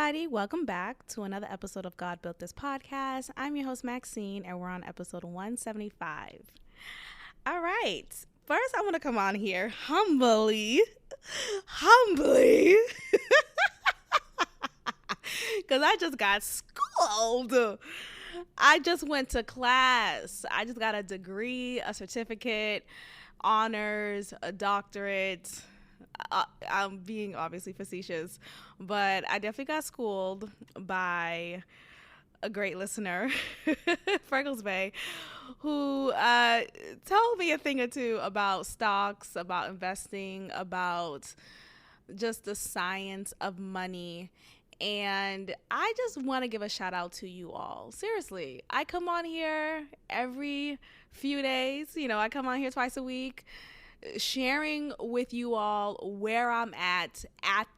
everybody. Welcome back to another episode of God Built This Podcast. I'm your host, Maxine, and we're on episode 175. All right. First, I want to come on here humbly, because I just got schooled. I just went to class. I just got a degree, a certificate, honors, a doctorate. I'm being obviously facetious, but I definitely got schooled by a great listener, Freckles Bay, who told me a thing or two about stocks, about investing, about just the science of money. And I just want to give a shout out to you all. Seriously, I come on here every few days. I come on here twice a week, sharing with you all where I'm at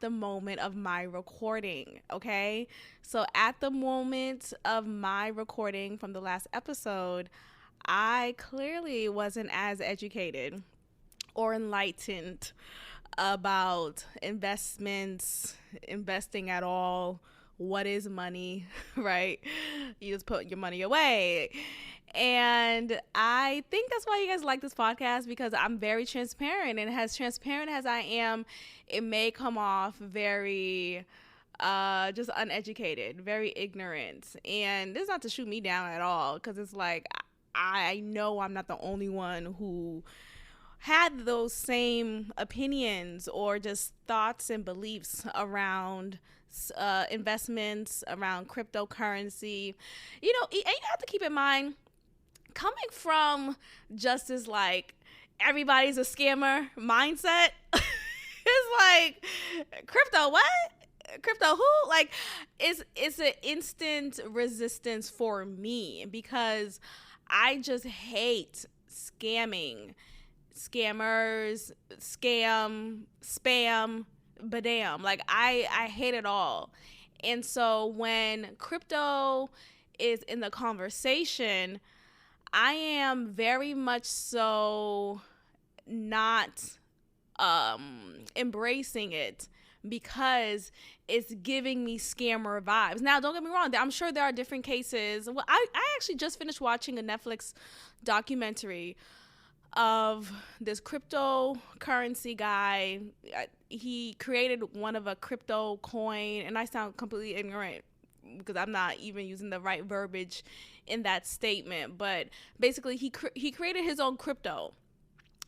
the moment of my recording, okay? So at the moment of my recording from the last episode, I clearly wasn't as educated or enlightened about investments, investing at all. What is money, right? You just put your money away. And I think that's why you guys like this podcast, because I'm very transparent, and as transparent as I am, it may come off very just uneducated, very ignorant. And this is not to shoot me down at all, because it's like I know I'm not the only one who had those same opinions or just thoughts and beliefs around investments, around cryptocurrency. And you have to keep in mind, coming from just this like everybody's a scammer mindset, it's like, crypto what? Crypto who? Like, it's an instant resistance for me, because I just hate scammers, spam, badam. Like, I hate it all. And so when crypto is in the conversation, I am very much so not embracing it, because it's giving me scammer vibes. Now, don't get me wrong. I'm sure there are different cases. Well, I actually just finished watching a Netflix documentary of this cryptocurrency guy. He created one of a crypto coin, and I sound completely ignorant because I'm not even using the right verbiage in that statement, but basically he created his own crypto.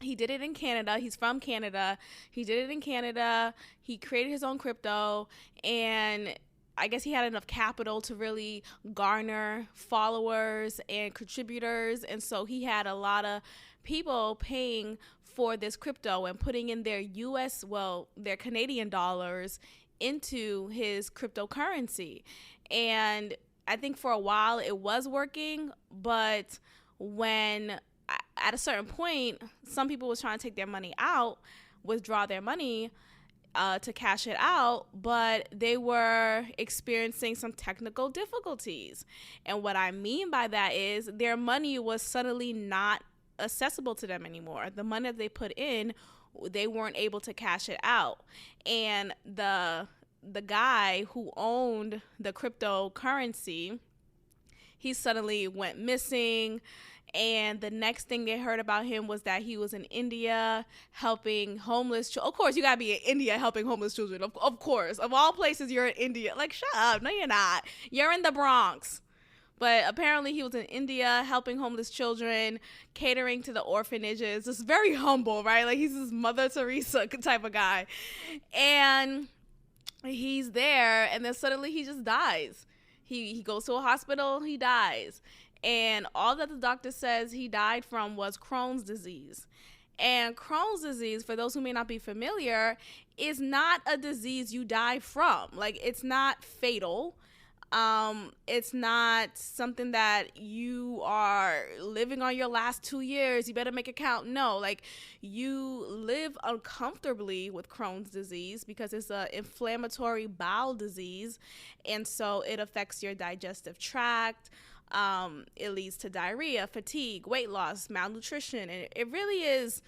He did it in Canada. He's from Canada. He did it in Canada. He created his own crypto, and I guess he had enough capital to really garner followers and contributors, and so he had a lot of people paying for this crypto and putting in their their Canadian dollars into his cryptocurrency. And I think for a while it was working, but when at a certain point, some people was trying to take their money out, withdraw their money to cash it out, but they were experiencing some technical difficulties. And what I mean by that is their money was suddenly not accessible to them anymore. The money that they put in, they weren't able to cash it out. And the guy who owned the cryptocurrency, he suddenly went missing. And the next thing they heard about him was that he was in India helping homeless children. Of course, you gotta be in India helping homeless children. Of course. Of all places, you're in India. Like, shut up. No, you're not. You're in the Bronx. But apparently he was in India helping homeless children, catering to the orphanages. Just very humble, right? Like, he's this Mother Teresa type of guy. And he's there, and then suddenly he just dies. He goes to a hospital, he dies. And all that the doctor says he died from was Crohn's disease. And Crohn's disease, for those who may not be familiar, is not a disease you die from. Like, it's not fatal. It's not something that you are living on your last 2 years. You better make it count. No, like, you live uncomfortably with Crohn's disease because it's an inflammatory bowel disease. And so it affects your digestive tract. It leads to diarrhea, fatigue, weight loss, malnutrition. And it really is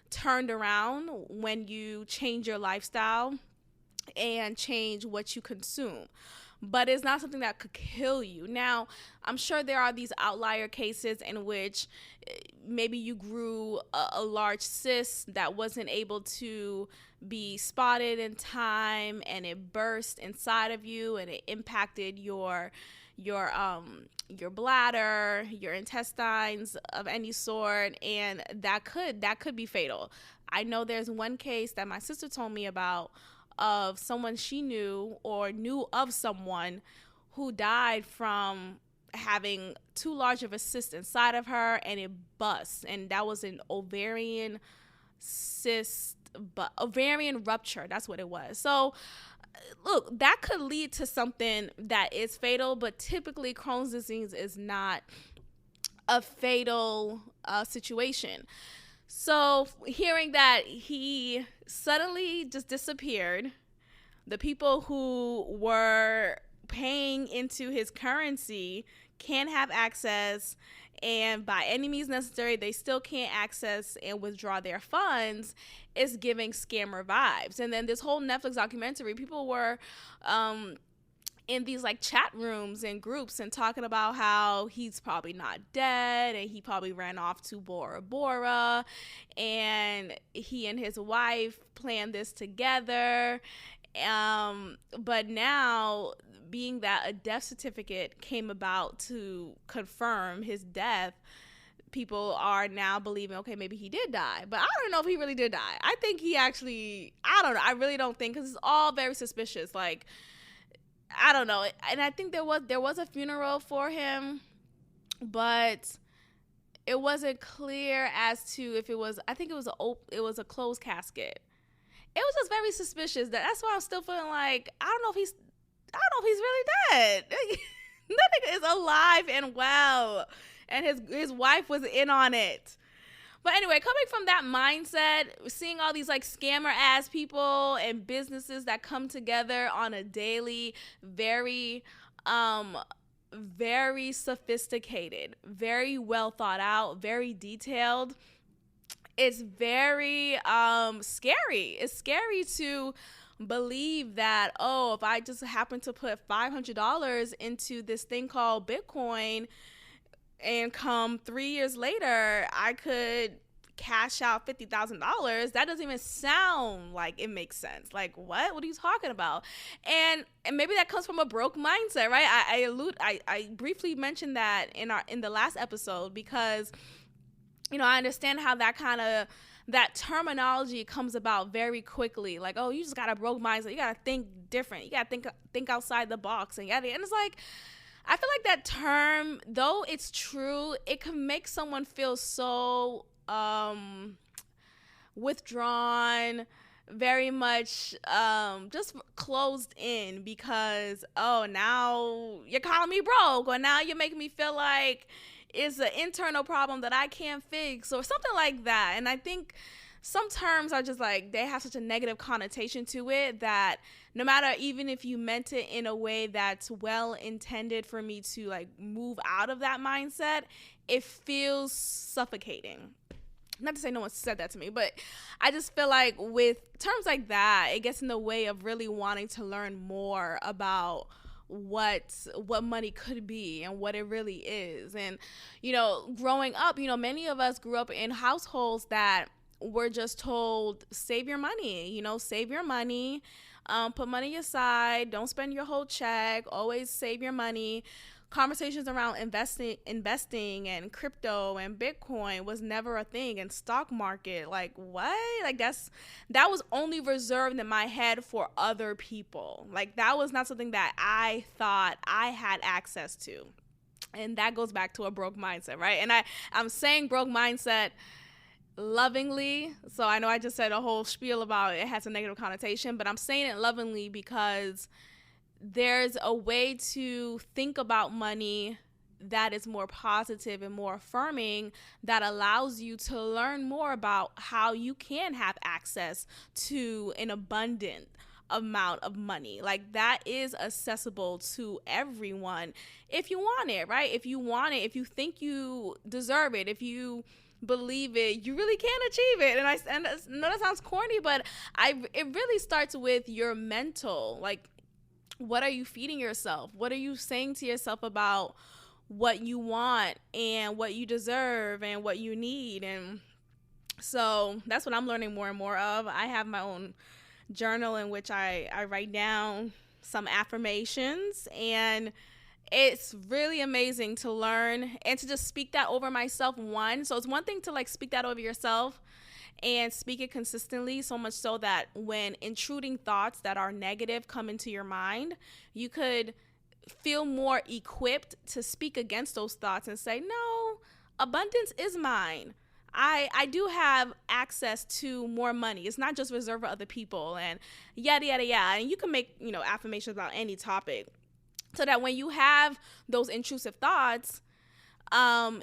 turned around when you change your lifestyle and change what you consume. but it's not something that could kill you. Now, I'm sure there are these outlier cases in which maybe you grew a large cyst that wasn't able to be spotted in time, and it burst inside of you, and it impacted your bladder, your intestines of any sort, and that could be fatal. I know there's one case that my sister told me about of someone she knew or knew of someone who died from having too large of a cyst inside of her, and it bust, and that was an ovarian cyst, but ovarian rupture, that's what it was. So look, that could lead to something that is fatal, but typically Crohn's disease is not a fatal situation. So hearing that he suddenly just disappeared, the people who were paying into his currency can't have access, and by any means necessary, they still can't access and withdraw their funds, is giving scammer vibes. And then this whole Netflix documentary, people were in these like chat rooms and groups and talking about how he's probably not dead, and he probably ran off to Bora Bora, and he and his wife planned this together. But now, being that a death certificate came about to confirm his death, people are now believing, okay, maybe he did die. But I don't know if he really did die. I think he actually, I don't know. I really don't think, because it's all very suspicious. Like, I don't know. And I think there was a funeral for him, but it wasn't clear as to if it was, I think it was a closed casket. It was just very suspicious. That's why I'm still feeling like, I don't know if he's really dead. That nigga is alive and well, and his wife was in on it. But anyway, coming from that mindset, seeing all these like scammer ass people and businesses that come together on a daily, very sophisticated, very well thought out, very detailed, it's very scary. It's scary to believe that, oh, if I just happen to put $500 into this thing called Bitcoin, and come 3 years later, I could cash out $50,000. That doesn't even sound like it makes sense. Like, what? What are you talking about? And maybe that comes from a broke mindset, right? I briefly mentioned that in the last episode, because, you know, I understand how that terminology comes about very quickly. Like, oh, you just got a broke mindset. You got to think different. You got to think outside the box, and it's like, I feel like that term, though it's true, it can make someone feel so withdrawn, very much just closed in, because, oh, now you're calling me broke, or now you're making me feel like it's an internal problem that I can't fix, or something like that. And I think some terms are just like, they have such a negative connotation to it that no matter, even if you meant it in a way that's well intended for me to like move out of that mindset, it feels suffocating. Not to say no one said that to me, but I just feel like with terms like that, it gets in the way of really wanting to learn more about what money could be and what it really is. And, you know, growing up, you know, many of us grew up in households that were just told, save your money, put money aside, don't spend your whole check, always save your money. Conversations around investing and crypto and Bitcoin was never a thing, and stock market, like, what? Like, that was only reserved in my head for other people. Like, that was not something that I thought I had access to. And that goes back to a broke mindset, right? And I'm saying broke mindset lovingly, so I know I just said a whole spiel about it has a negative connotation, but I'm saying it lovingly because there's a way to think about money that is more positive and more affirming, that allows you to learn more about how you can have access to an abundant amount of money. Like, that is accessible to everyone if you want it, right? If you want it, if you think you deserve it, if you believe it, you really can achieve it. And I know that sounds corny, but it really starts with your mental, like, what are you feeding yourself? What are you saying to yourself about what you want and what you deserve and what you need? And so that's what I'm learning more and more of. I have my own journal in which I write down some affirmations, and it's really amazing to learn and to just speak that over myself. So it's one thing to like speak that over yourself and speak it consistently, so much so that when intruding thoughts that are negative come into your mind, you could feel more equipped to speak against those thoughts and say, no, abundance is mine. I do have access to more money. It's not just reserved for other people, and yada, yada, yada. And you can make, affirmations about any topic, so that when you have those intrusive thoughts,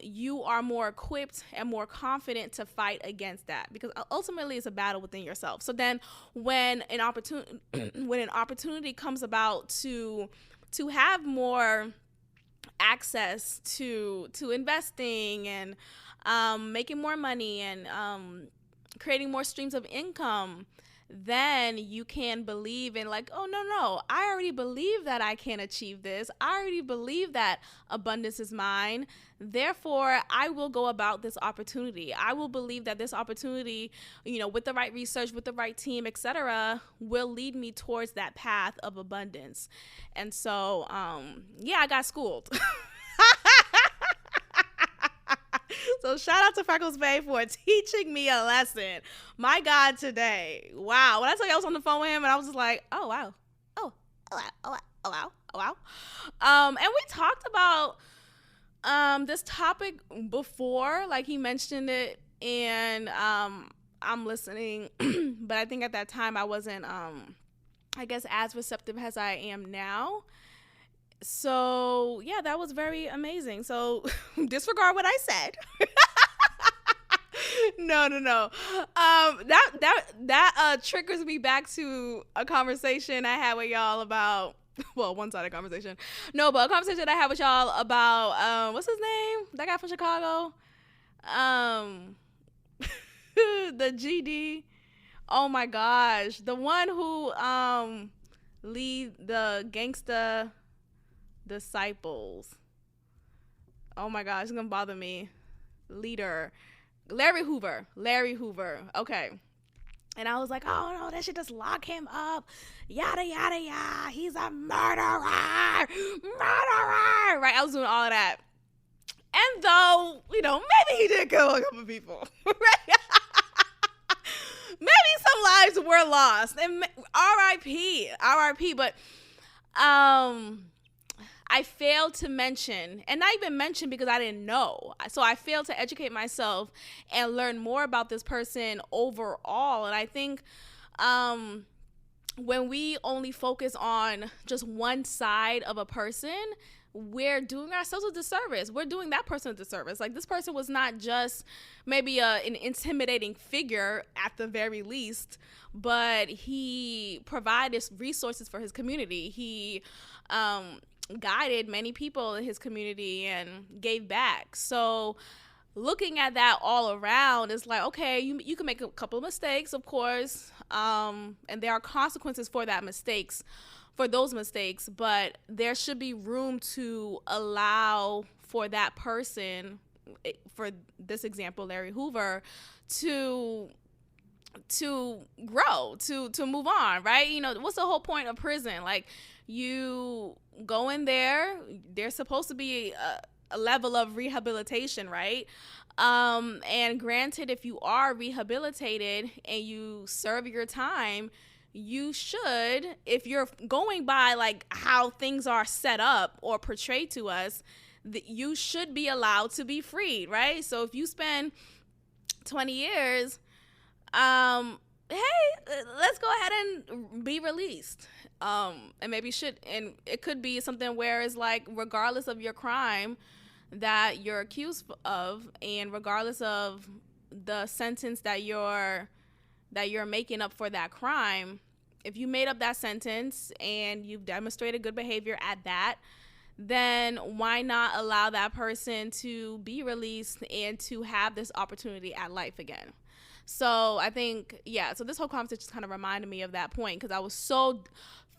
you are more equipped and more confident to fight against that, because ultimately it's a battle within yourself. So then when an opportunity comes about to have more access to investing and making more money and creating more streams of income, then you can believe in like, oh, no, I already believe that I can achieve this. I already believe that abundance is mine. Therefore, I will go about this opportunity. I will believe that this opportunity, with the right research, with the right team, etc., will lead me towards that path of abundance. And so, I got schooled. So shout out to Freckles Bay for teaching me a lesson. My God, today. Wow. When I tell you I was on the phone with him and I was just like, oh, wow. Oh, wow. And we talked about this topic before. Like, he mentioned it, and I'm listening. But I think at that time I wasn't, as receptive as I am now. So yeah, that was very amazing. So disregard what I said. No. That triggers me back to a conversation I had with y'all about, well, one-sided conversation. No, but a conversation I had with y'all about what's his name? That guy from Chicago. The GD. Oh my gosh, the one who lead the gangsta disciples. Oh my gosh, it's gonna bother me. Leader Larry Hoover. Okay. And I was like, oh no, they should just lock him up. Yada yada yada. He's a murderer. Right? I was doing all of that. And though, maybe he did kill a couple people. Right? Maybe some lives were lost. And R.I.P. But I failed to mention, and not even mention because I didn't know. So I failed to educate myself and learn more about this person overall. And I think when we only focus on just one side of a person, we're doing ourselves a disservice. We're doing that person a disservice. Like, this person was not just maybe an intimidating figure at the very least, but he provided resources for his community. He guided many people in his community and gave back. So looking at that all around, it's like, okay, you can make a couple of mistakes, of course, and there are consequences for those mistakes, but there should be room to allow for that person, for this example, Larry Hoover, to grow, to move on, right? What's the whole point of prison? Like, you go in there, there's supposed to be a level of rehabilitation, right? And granted, if you are rehabilitated and you serve your time, you should, if you're going by like how things are set up or portrayed to us, you should be allowed to be freed, right? So if you spend 20 years, hey, let's go ahead and be released. And maybe and it could be something where it's like, regardless of your crime that you're accused of, and regardless of the sentence that you're making up for that crime, if you made up that sentence and you've demonstrated good behavior at that, then why not allow that person to be released and to have this opportunity at life again? So I think, so this whole conversation just kind of reminded me of that point, because I was so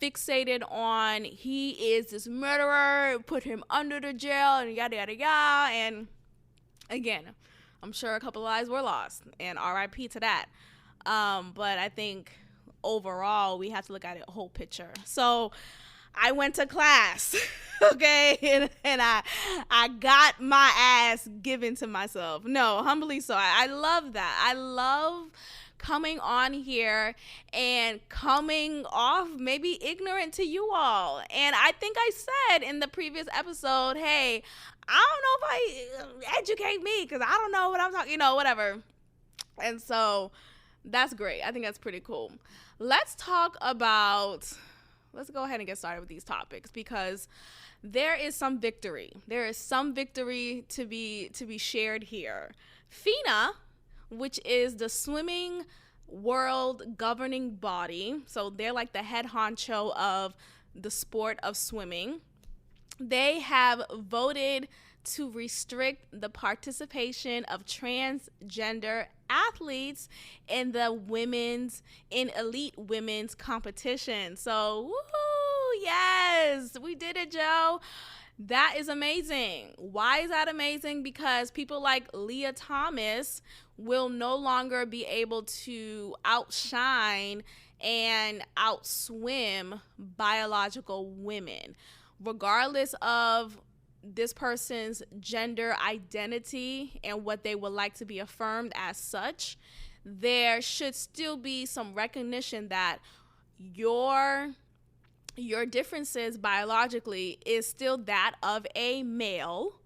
fixated on he is this murderer, put him under the jail, and yada yada yada. And again, I'm sure a couple of lives were lost, and RIP to that. But I think overall we have to look at it whole picture. So I went to class, okay, and I got my ass given to myself. No, humbly so. I love that. I love coming on here and coming off maybe ignorant to you all. And I think I said in the previous episode, hey, I don't know if I educate me because I don't know what I'm talking, whatever. And so that's great. I think that's pretty cool. Let's go ahead and get started with these topics because there is some victory. There is some victory to be shared here. FINA, which is the swimming world governing body, so they're like the head honcho of the sport of swimming. They have voted to restrict the participation of transgender athletes in elite women's competition. So, woohoo, yes, we did it, Joe. That is amazing. Why is that amazing? Because people like Leah Thomas will no longer be able to outshine and outswim biological women, regardless of this person's gender identity and what they would like to be affirmed as such. There should still be some recognition that your differences biologically is still that of a male,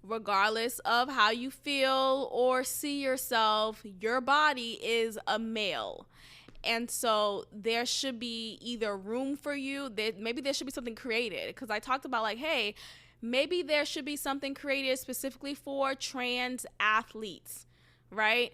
regardless of how you feel or see yourself. Your body is a male. And so there should be either room for you, maybe there should be something created, because I talked about like, hey, maybe there should be something created specifically for trans athletes, right?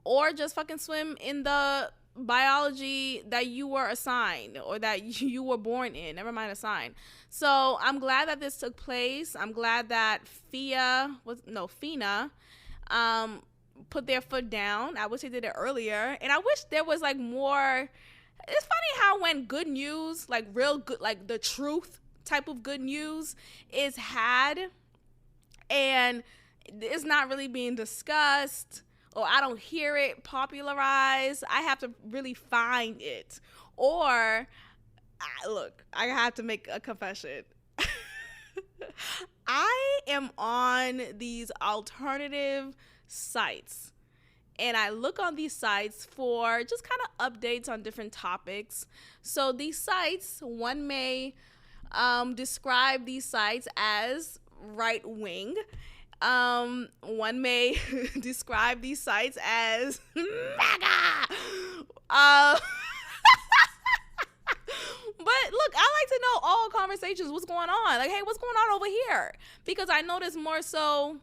Or just fucking swim in the biology that you were assigned or that you were born in, never mind assigned. So I'm glad that this took place. I'm glad that FINA put their foot down. I wish they did it earlier, and I wish there was like more. It's funny how when good news, like real good, like the truth type of good news is had and it's not really being discussed, or I don't hear it popularized. I have to really find it. Or, I have to make a confession. I am on these alternative sites, and I look on these sites for just kind of updates on different topics. So these sites, one may describe these sites as right wing. One may describe these sites as MAGA. But look, I like to know all conversations. What's going on? Like, hey, what's going on over here? Because I noticed more so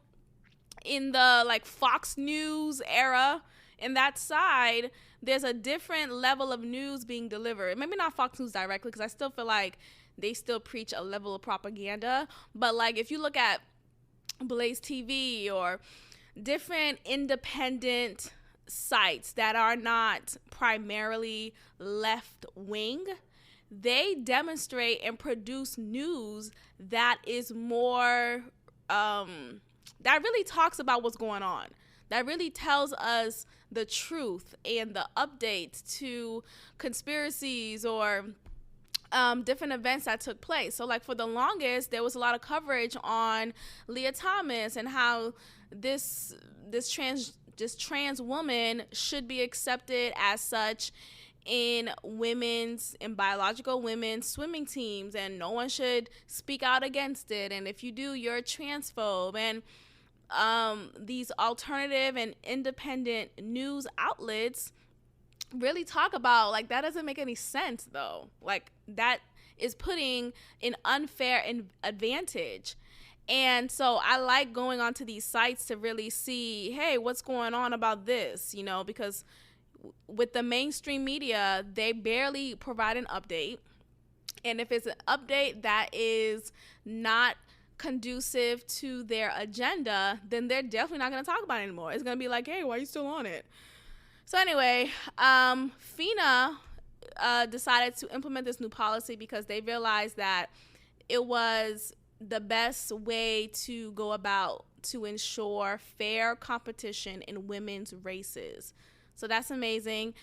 in the like Fox News era, in that side, there's a different level of news being delivered. Maybe not Fox News directly, because I still feel like they still preach a level of propaganda. But like if you look at Blaze TV or different independent sites that are not primarily left wing, they demonstrate and produce news that is more that really talks about what's going on, that really tells us the truth and the updates to conspiracies or different events that took place. So like for the longest, there was a lot of coverage on Leah Thomas and how this trans woman should be accepted as such in biological women's swimming teams, and no one should speak out against it, and if you do, you're a transphobe. And these alternative and independent news outlets really talk about, like, that doesn't make any sense though. Like, that is putting an unfair advantage. And so I like going onto these sites to really see, hey, what's going on about this, because with the mainstream media, they barely provide an update. And if it's an update that is not conducive to their agenda, then they're definitely not going to talk about it anymore. It's going to be like, hey, why are you still on it? So anyway, FINA decided to implement this new policy because they realized that it was the best way to go about to ensure fair competition in women's races. So that's amazing.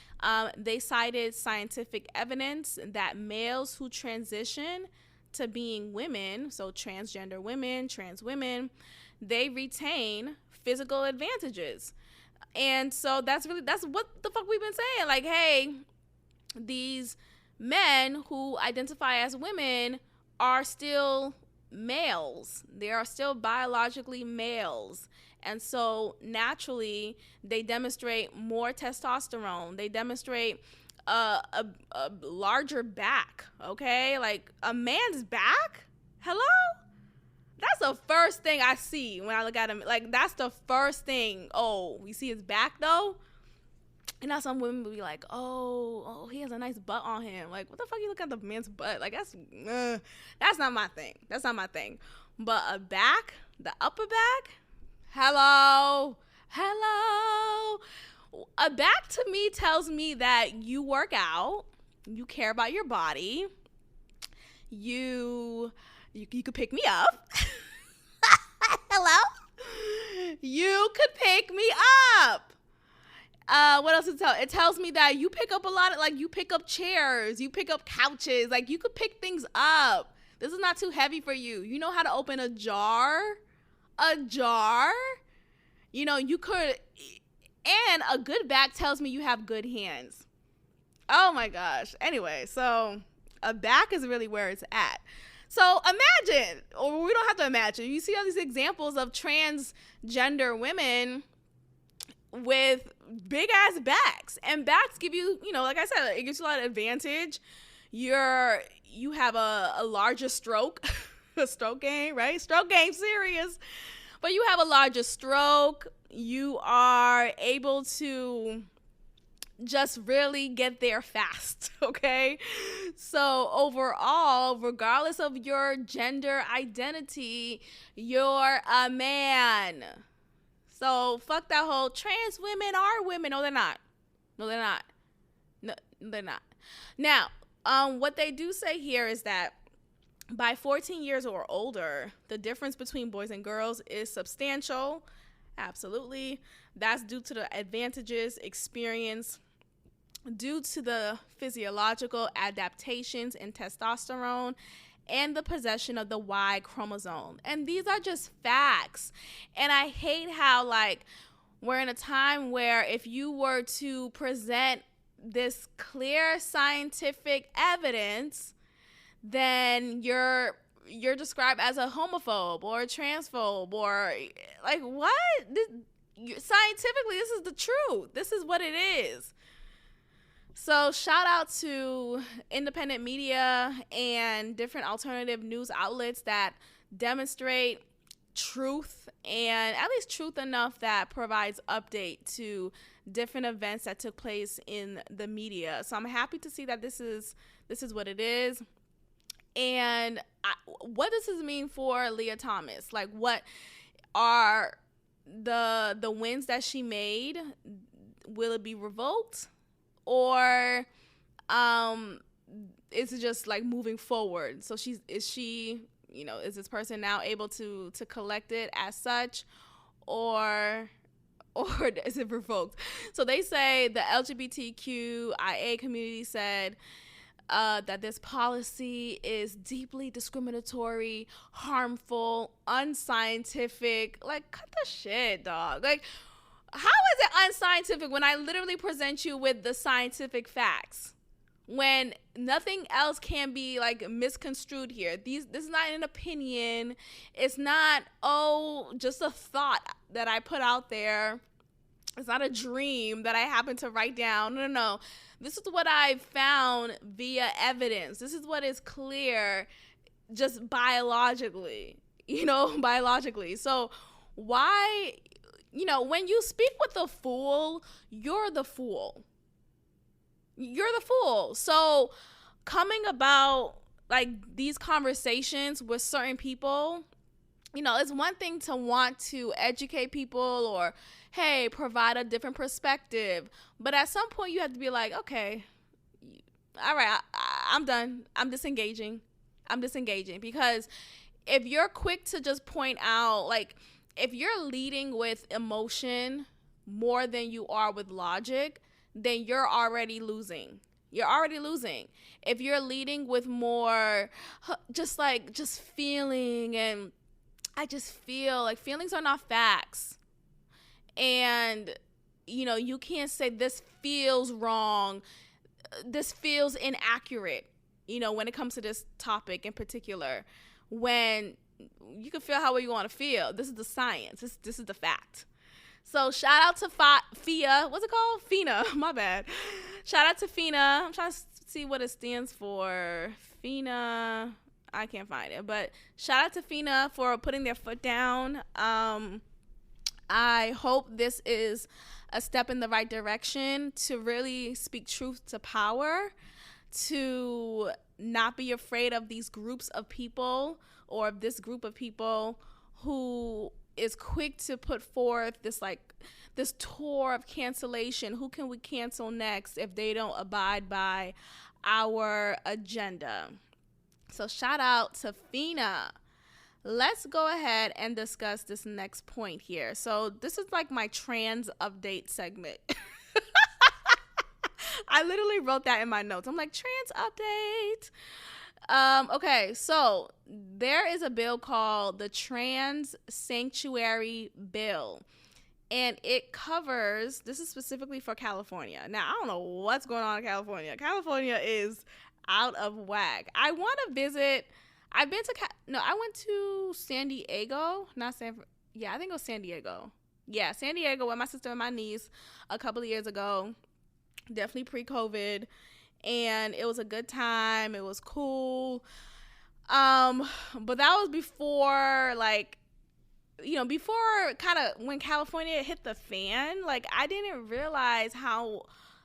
They cited scientific evidence that males who transition to being women, so transgender women, trans women, they retain physical advantages. And so that's what the fuck we've been saying. Like, hey, these men who identify as women are still males. They are still biologically males. And so naturally, they demonstrate more testosterone. They demonstrate a larger back, okay? Like a man's back? Hello? That's the first thing I see when I look at him. Like, that's the first thing. Oh, we see his back, though? And now some women will be like, oh, he has a nice butt on him. Like, what the fuck you look at the man's butt? Like, that's not my thing. That's not my thing. But a back, the upper back, hello. A back to me tells me that you work out, you care about your body, you could pick me up. Hello? You could pick me up. What else it tell? It tells me that you pick up a lot of, like, you pick up chairs, you pick up couches, like, you could pick things up. This is not too heavy for you. You know how to open a jar? You know, you could, and a good back tells me you have good hands. Oh my gosh. Anyway, so a back is really where it's at. So imagine, or we don't have to imagine, you see all these examples of transgender women with big ass backs, and backs give you, you know, like I said, it gives you a lot of advantage. You have a larger stroke, a stroke game, right? Stroke game, serious. But you have a larger stroke. You are able to just really get there fast, okay? So overall, regardless of your gender identity, you're a man. So fuck that whole trans women are women. No, they're not. No, they're not. Now, what they do say here is that by 14 years or older, the difference between boys and girls is substantial. Absolutely. That's due to the advantages experienced due to the physiological adaptations in testosterone and the possession of the Y chromosome. And these are just facts. And I hate how, like, we're in a time where if you were to present this clear scientific evidence, then you're described as a homophobe or a transphobe or, like, what? Scientifically, this is the truth. This is what it is. So shout out to independent media and different alternative news outlets that demonstrate truth, and at least truth enough that provides update to different events that took place in the media. So I'm happy to see that this is what it is. And what does this mean for Leah Thomas? Like, what are the wins that she made? Will it be revoked? Or is it just like moving forward? So is this person now able to collect it as such, or is it revoked? So they say the LGBTQIA community said that this policy is deeply discriminatory, harmful, unscientific. Like, cut the shit, dog. Like, how is it unscientific when I literally present you with the scientific facts? When nothing else can be, like, misconstrued here. This is not an opinion. It's not, just a thought that I put out there. It's not a dream that I happen to write down. No. This is what I found via evidence. This is what is clear just biologically. So why... when you speak with a fool, you're the fool. So coming about, like, these conversations with certain people, it's one thing to want to educate people or, hey, provide a different perspective. But at some point you have to be like, okay, All right, I'm done. I'm disengaging because if you're quick to just point out, like, if you're leading with emotion more than you are with logic, then you're already losing. You're already losing. If you're leading with more just feeling, and I just feel like feelings are not facts. And you can't say this feels wrong, this feels inaccurate, when it comes to this topic in particular, when you can feel how you want to feel. This is the science. This is the fact. So shout out to FIA. What's it called? FINA. My bad. Shout out to FINA. I'm trying to see what it stands for. FINA. I can't find it. But shout out to FINA for putting their foot down. I hope this is a step in the right direction to really speak truth to power, to not be afraid of these groups of people, or of this group of people who is quick to put forth this tour of cancellation. Who can we cancel next if they don't abide by our agenda? So shout out to FINA. Let's go ahead and discuss this next point here. So this is like my trans update segment. I literally wrote that in my notes. I'm like, trans update. Okay, so there is a bill called the Trans Sanctuary Bill. And it covers, this is specifically for California. Now, I don't know what's going on in California. California is out of whack. I want to visit. I went to San Diego. I think it was San Diego. Yeah, San Diego with my sister and my niece a couple of years ago. Definitely pre-COVID. And it was a good time. It was cool. But that was before, before kind of when California hit the fan. Like, I didn't realize how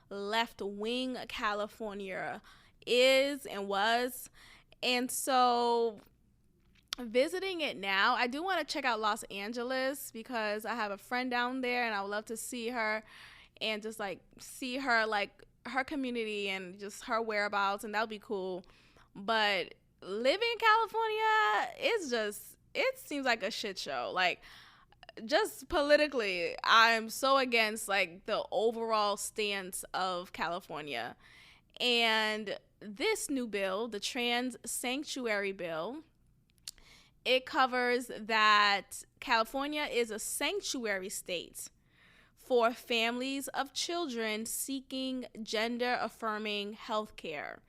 left-wing California is and was. And so visiting it now, I do want to check out Los Angeles because I have a friend down there and I would love to see her and just see her, her community and just her whereabouts, and that would be cool. But living in California it seems like a shit show. Like, just politically, I'm so against the overall stance of California. And this new bill, the Trans Sanctuary Bill, it covers that California is a sanctuary state for families of children seeking gender-affirming health care.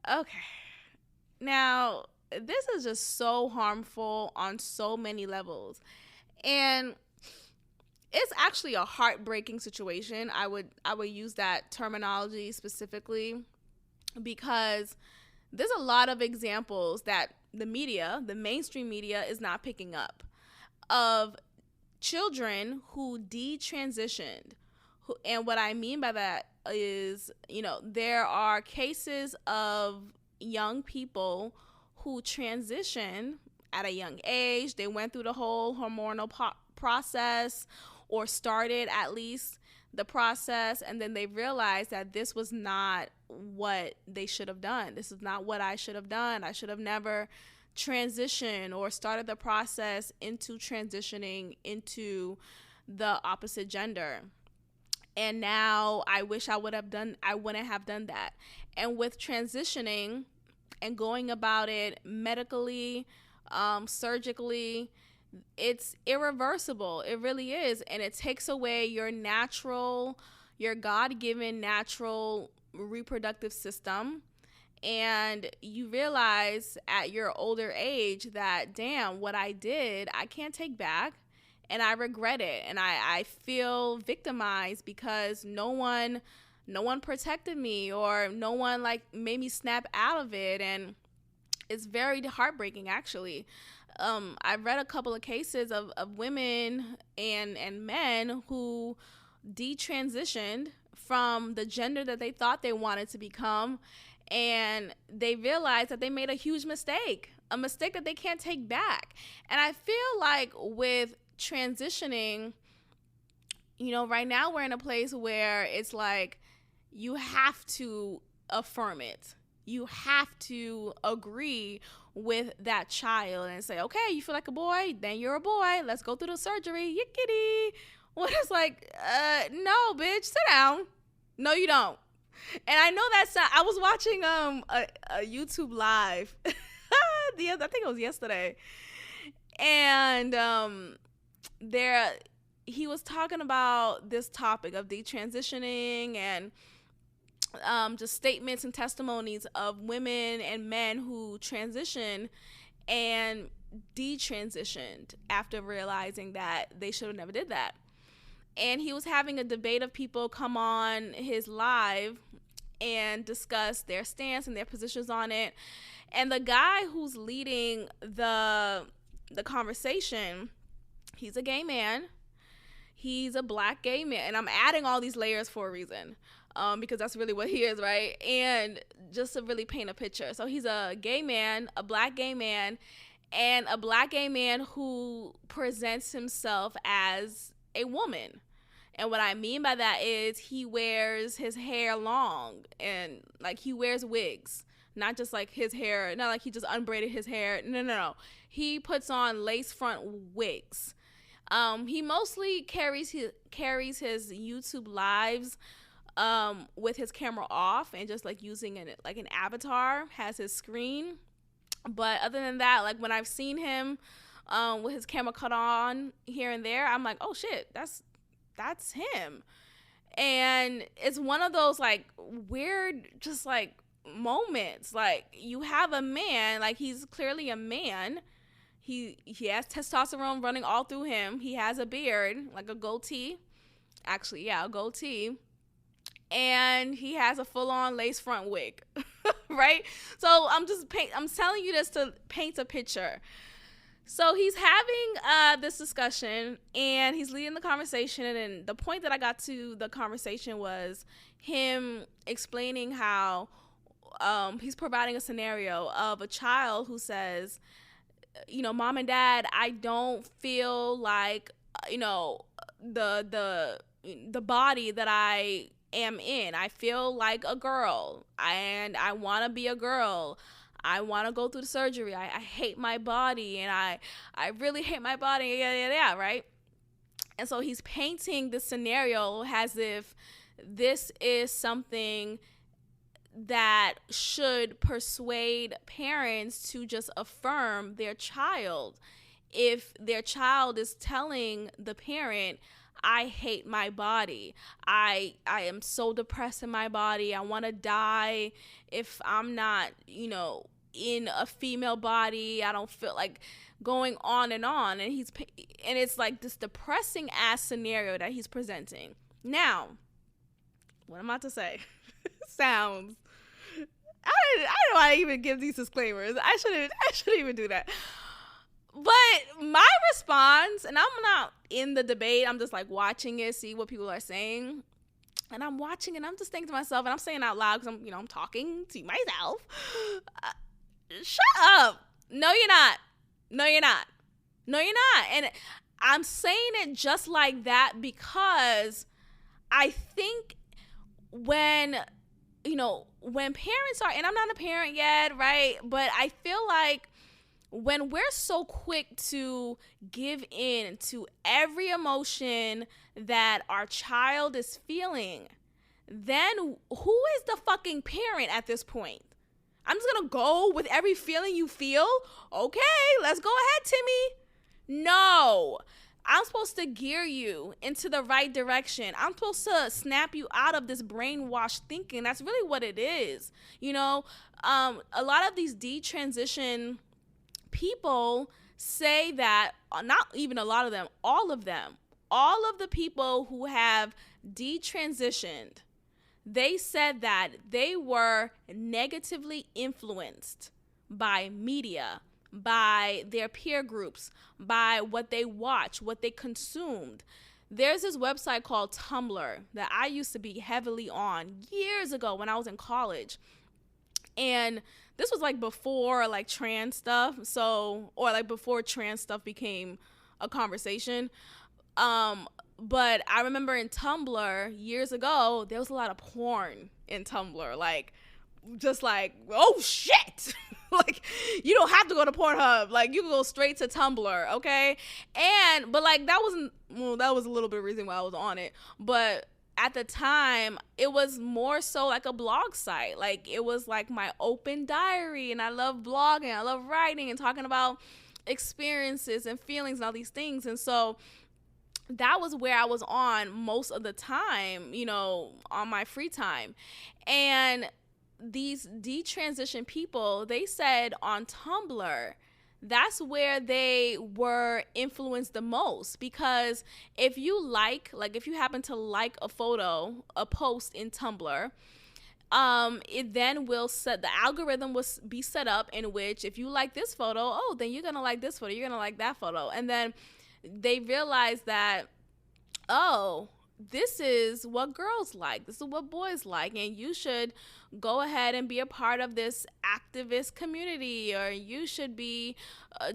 Okay. Now, this is just so harmful on so many levels. And it's actually a heartbreaking situation. I would use that terminology specifically because there's a lot of examples that the mainstream media is not picking up of children who detransitioned. And what I mean by that is, there are cases of young people who transition at a young age. They went through the whole hormonal process, or started at least the process, and then they realized that this was not what they should have done. This is not what I should have done. I should have never transitioned or started the process into transitioning into the opposite gender. And now I wish I wouldn't have done that. And with transitioning and going about it medically, surgically, it's irreversible. It really is. And it takes away your God-given natural reproductive system. And you realize at your older age that, damn, what I did, I can't take back. And I regret it. And I feel victimized because no one protected me, or no one made me snap out of it. And it's very heartbreaking, actually. I've read a couple of cases of women and men who detransitioned from the gender that they thought they wanted to become, and they realized that they made a huge mistake, a mistake that they can't take back. And I feel like with transitioning, right now we're in a place where it's like you have to affirm it. You have to agree with that child and say, okay, you feel like a boy, then you're a boy. Let's go through the surgery. Yickety. Well, it's like, no, bitch, sit down. No, you don't. And I know that's not, I was watching a YouTube live I think it was yesterday. And he was talking about this topic of detransitioning and just statements and testimonies of women and men who transition and detransitioned after realizing that they should have never did that. And he was having a debate of people come on his live and discuss their stance and their positions on it. And the guy who's leading the conversation, he's a gay man. He's a black gay man. And I'm adding all these layers for a reason, because that's really what he is, right? And just to really paint a picture. So he's a gay man, a black gay man, and a black gay man who presents himself as a woman. And what I mean by that is he wears his hair long, and like he wears wigs, not just like his hair, not like he just unbraided his hair. No. He puts on lace front wigs. He mostly carries his YouTube lives with his camera off and just like using an avatar, has his screen. But other than that, like when I've seen him with his camera cut on here and there, I'm like, oh shit, that's him. And it's one of those like weird just like moments. Like you have a man, like he's clearly a man. He has testosterone running all through him. He has a beard, like a goatee. Actually, yeah, a goatee. And he has a full-on lace front wig. Right? So I'm telling you this to paint a picture. So he's having this discussion, and he's leading the conversation, and the point that I got to the conversation was him explaining how he's providing a scenario of a child who says, you know, mom and dad, I don't feel like, you know, the body that I am in. I feel like a girl, and I want to be a girl. I want to go through the surgery. I hate my body, and I really hate my body, yeah, right? And so he's painting the scenario as if this is something that should persuade parents to just affirm their child. If their child is telling the parent, I hate my body, I am so depressed in my body, I want to die if I'm not, you know, in a female body, I don't feel like going on, and it's like this depressing ass scenario that he's presenting. Now, what I'm about to say sounds, I don't want to even give these disclaimers. I shouldn't even do that. But my response, and I'm not in the debate, I'm just like watching it, see what people are saying. And I'm watching and I'm just thinking to myself, and I'm saying out loud because I'm talking to myself. Shut up. No, you're not. No, you're not. No, you're not. And I'm saying it just like that because I think when parents are, and I'm not a parent yet, right? But I feel like when we're so quick to give in to every emotion that our child is feeling, then who is the fucking parent at this point? I'm just gonna go with every feeling you feel? Okay, let's go ahead, Timmy. No. I'm supposed to gear you into the right direction. I'm supposed to snap you out of this brainwashed thinking. That's really what it is. You know, a lot of these detransition people say that, not even a lot of them, all of the people who have detransitioned, they said that they were negatively influenced by media, by their peer groups, by what they watch, what they consumed. There's this website called Tumblr that I used to be heavily on years ago when I was in college. And this was like before like trans stuff, before trans stuff became a conversation. But I remember in Tumblr years ago, there was a lot of porn in Tumblr, like just like, oh shit. Like, you don't have to go to Pornhub. Like, you can go straight to Tumblr, okay? But like, that was a little bit of reason why I was on it. But at the time, it was more so like a blog site. Like, it was like my open diary, and I love blogging, I love writing and talking about experiences and feelings and all these things. And so that was where I was on most of the time, on my free time. And these detransition people, they said on Tumblr, that's where they were influenced the most, because if you if you happen to like a post in Tumblr, it then will the algorithm will be set up in which if you like this photo, oh, then you're gonna like this photo, you're gonna like that photo. And then they realize that, oh, this is what girls like, this is what boys like, and you should go ahead and be a part of this activist community, or you should be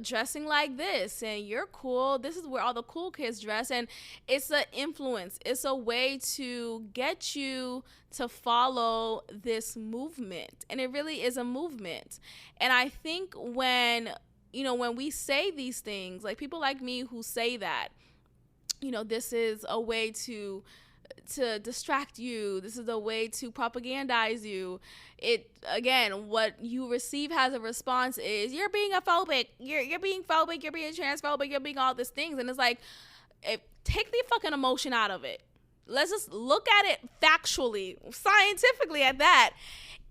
dressing like this, and you're cool, this is where all the cool kids dress. And it's an influence, it's a way to get you to follow this movement, and it really is a movement. And I think when we say these things, like people like me who say that, this is a way to distract you, this is a way to propagandize you, again, what you receive as a response is, you're being phobic, you're being phobic, you're being transphobic, you're being all these things. And it's like, take the fucking emotion out of it. Let's just look at it factually, scientifically at that.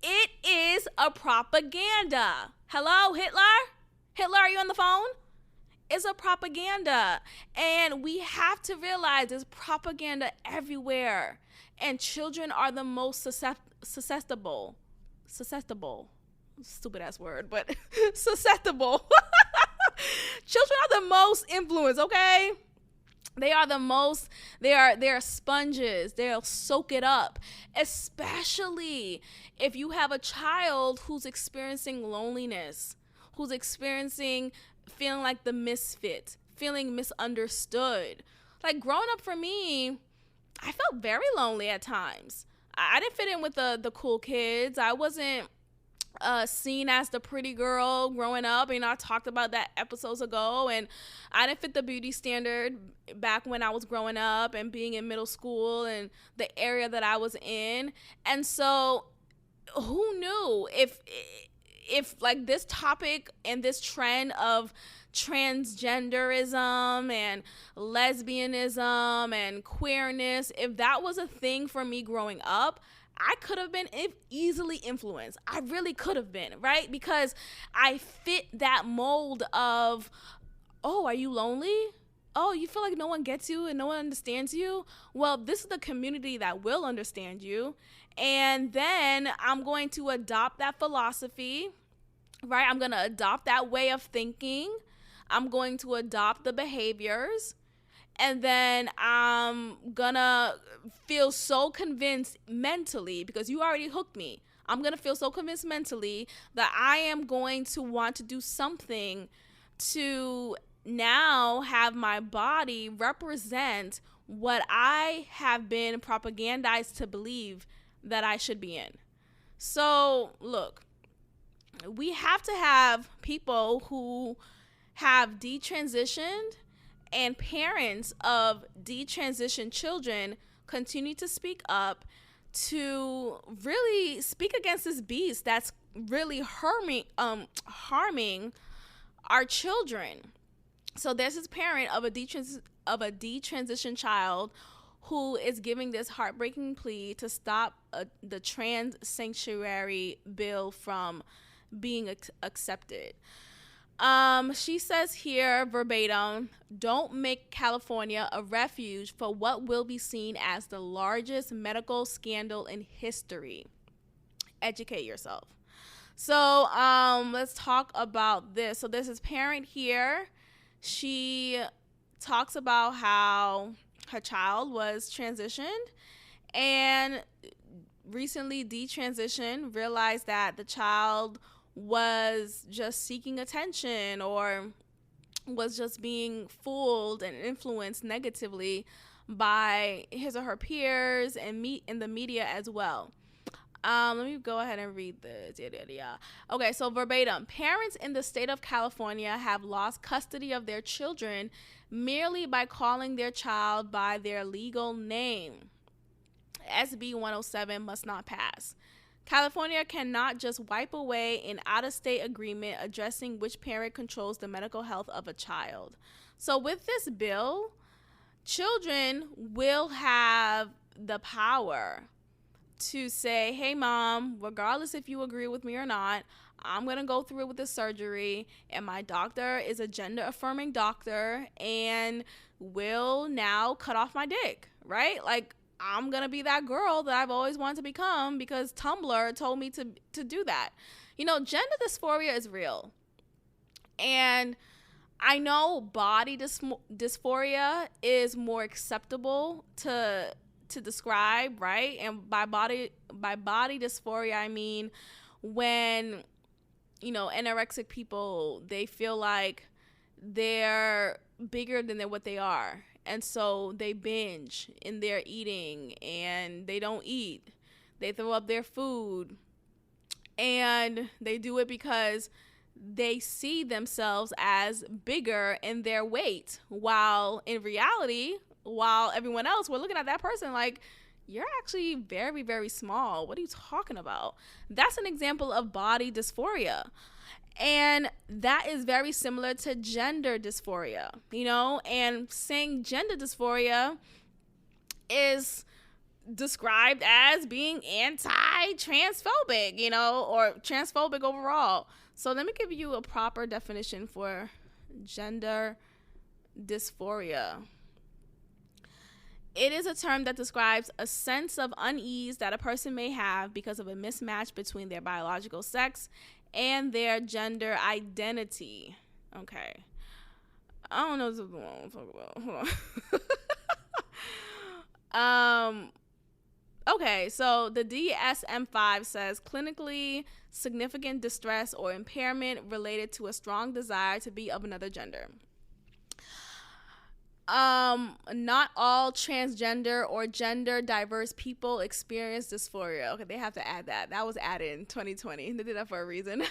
It is a propaganda. Hello, Hitler? Hitler, are you on the phone? It's a propaganda. And we have to realize there's propaganda everywhere. And children are the most susceptible. Stupid ass word, but susceptible. Children are the most influenced, okay? They are the most, they're sponges. They'll soak it up, especially if you have a child who's experiencing loneliness, who's experiencing feeling like the misfit, feeling misunderstood. Like, growing up for me, I felt very lonely at times. I didn't fit in with the cool kids. I wasn't seen as the pretty girl growing up. I talked about that episodes ago, and I didn't fit the beauty standard back when I was growing up and being in middle school and the area that I was in. And so who knew if like this topic and this trend of transgenderism and lesbianism and queerness, if that was a thing for me growing up, I could have been easily influenced. I really could have been, right? Because I fit that mold of, oh, are you lonely? Oh, you feel like no one gets you and no one understands you? Well, this is the community that will understand you. And then I'm going to adopt that philosophy, right? I'm going to adopt that way of thinking. I'm going to adopt the behaviors. And then I'm gonna feel so convinced mentally, because you already hooked me. I'm gonna feel so convinced mentally that I am going to want to do something to now have my body represent what I have been propagandized to believe that I should be in. So look, we have to have people who have detransitioned, and parents of detransitioned children continue to speak up to really speak against this beast that's really harming our children. So there's this parent of a detransitioned child who is giving this heartbreaking plea to stop the trans sanctuary bill from being accepted. She says here verbatim, don't make California a refuge for what will be seen as the largest medical scandal in history. Educate yourself. So, let's talk about this. So there's this parent here. She talks about how her child was transitioned and recently detransitioned, realized that the child was just seeking attention or was just being fooled and influenced negatively by his or her peers and in the media as well. Let me go ahead and read this. Yeah. Okay, so verbatim. Parents in the state of California have lost custody of their children merely by calling their child by their legal name. Ep.175 must not pass. California cannot just wipe away an out-of-state agreement addressing which parent controls the medical health of a child. So with this bill, children will have the power to say, hey, mom, regardless if you agree with me or not, I'm going to go through with the surgery, and my doctor is a gender-affirming doctor and will now cut off my dick, right? Like, I'm going to be that girl that I've always wanted to become because Tumblr told me to do that. You know, gender dysphoria is real. And I know body dysphoria is more acceptable to describe, right? And by body dysphoria, I mean when, you know, anorexic people, they feel like they're bigger than what they are. And so they binge in their eating and they don't eat. They throw up their food. And they do it because they see themselves as bigger in their weight. While in reality, while everyone else, we're looking at that person like, you're actually very, very small. What are you talking about? That's an example of body dysphoria. And that is very similar to gender dysphoria, you know, and saying gender dysphoria is described as being anti-transphobic, you know, or transphobic overall. So let me give you a proper definition for gender dysphoria. It is a term that describes a sense of unease that a person may have because of a mismatch between their biological sex and their gender identity. Okay. I don't know if this is the one I'm talking about. Hold on. Okay, so the DSM-5 says clinically significant distress or impairment related to a strong desire to be of another gender. Not all transgender or gender diverse people experience dysphoria. Okay, they have to add that. That was added in 2020. They did that for a reason.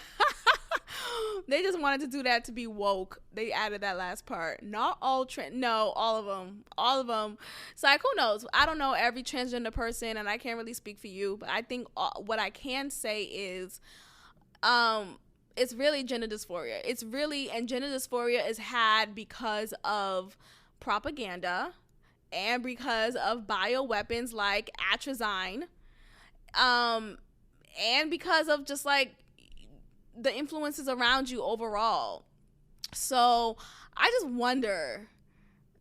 They just wanted to do that to be woke. They added that last part. Not all no, all of them. All of them. So like, who knows? I don't know every transgender person, and I can't really speak for you, but I think what I can say is it's really gender dysphoria. It's really, and gender dysphoria is had because of propaganda and because of bioweapons like atrazine, and because of just like the influences around you overall. So I just wonder,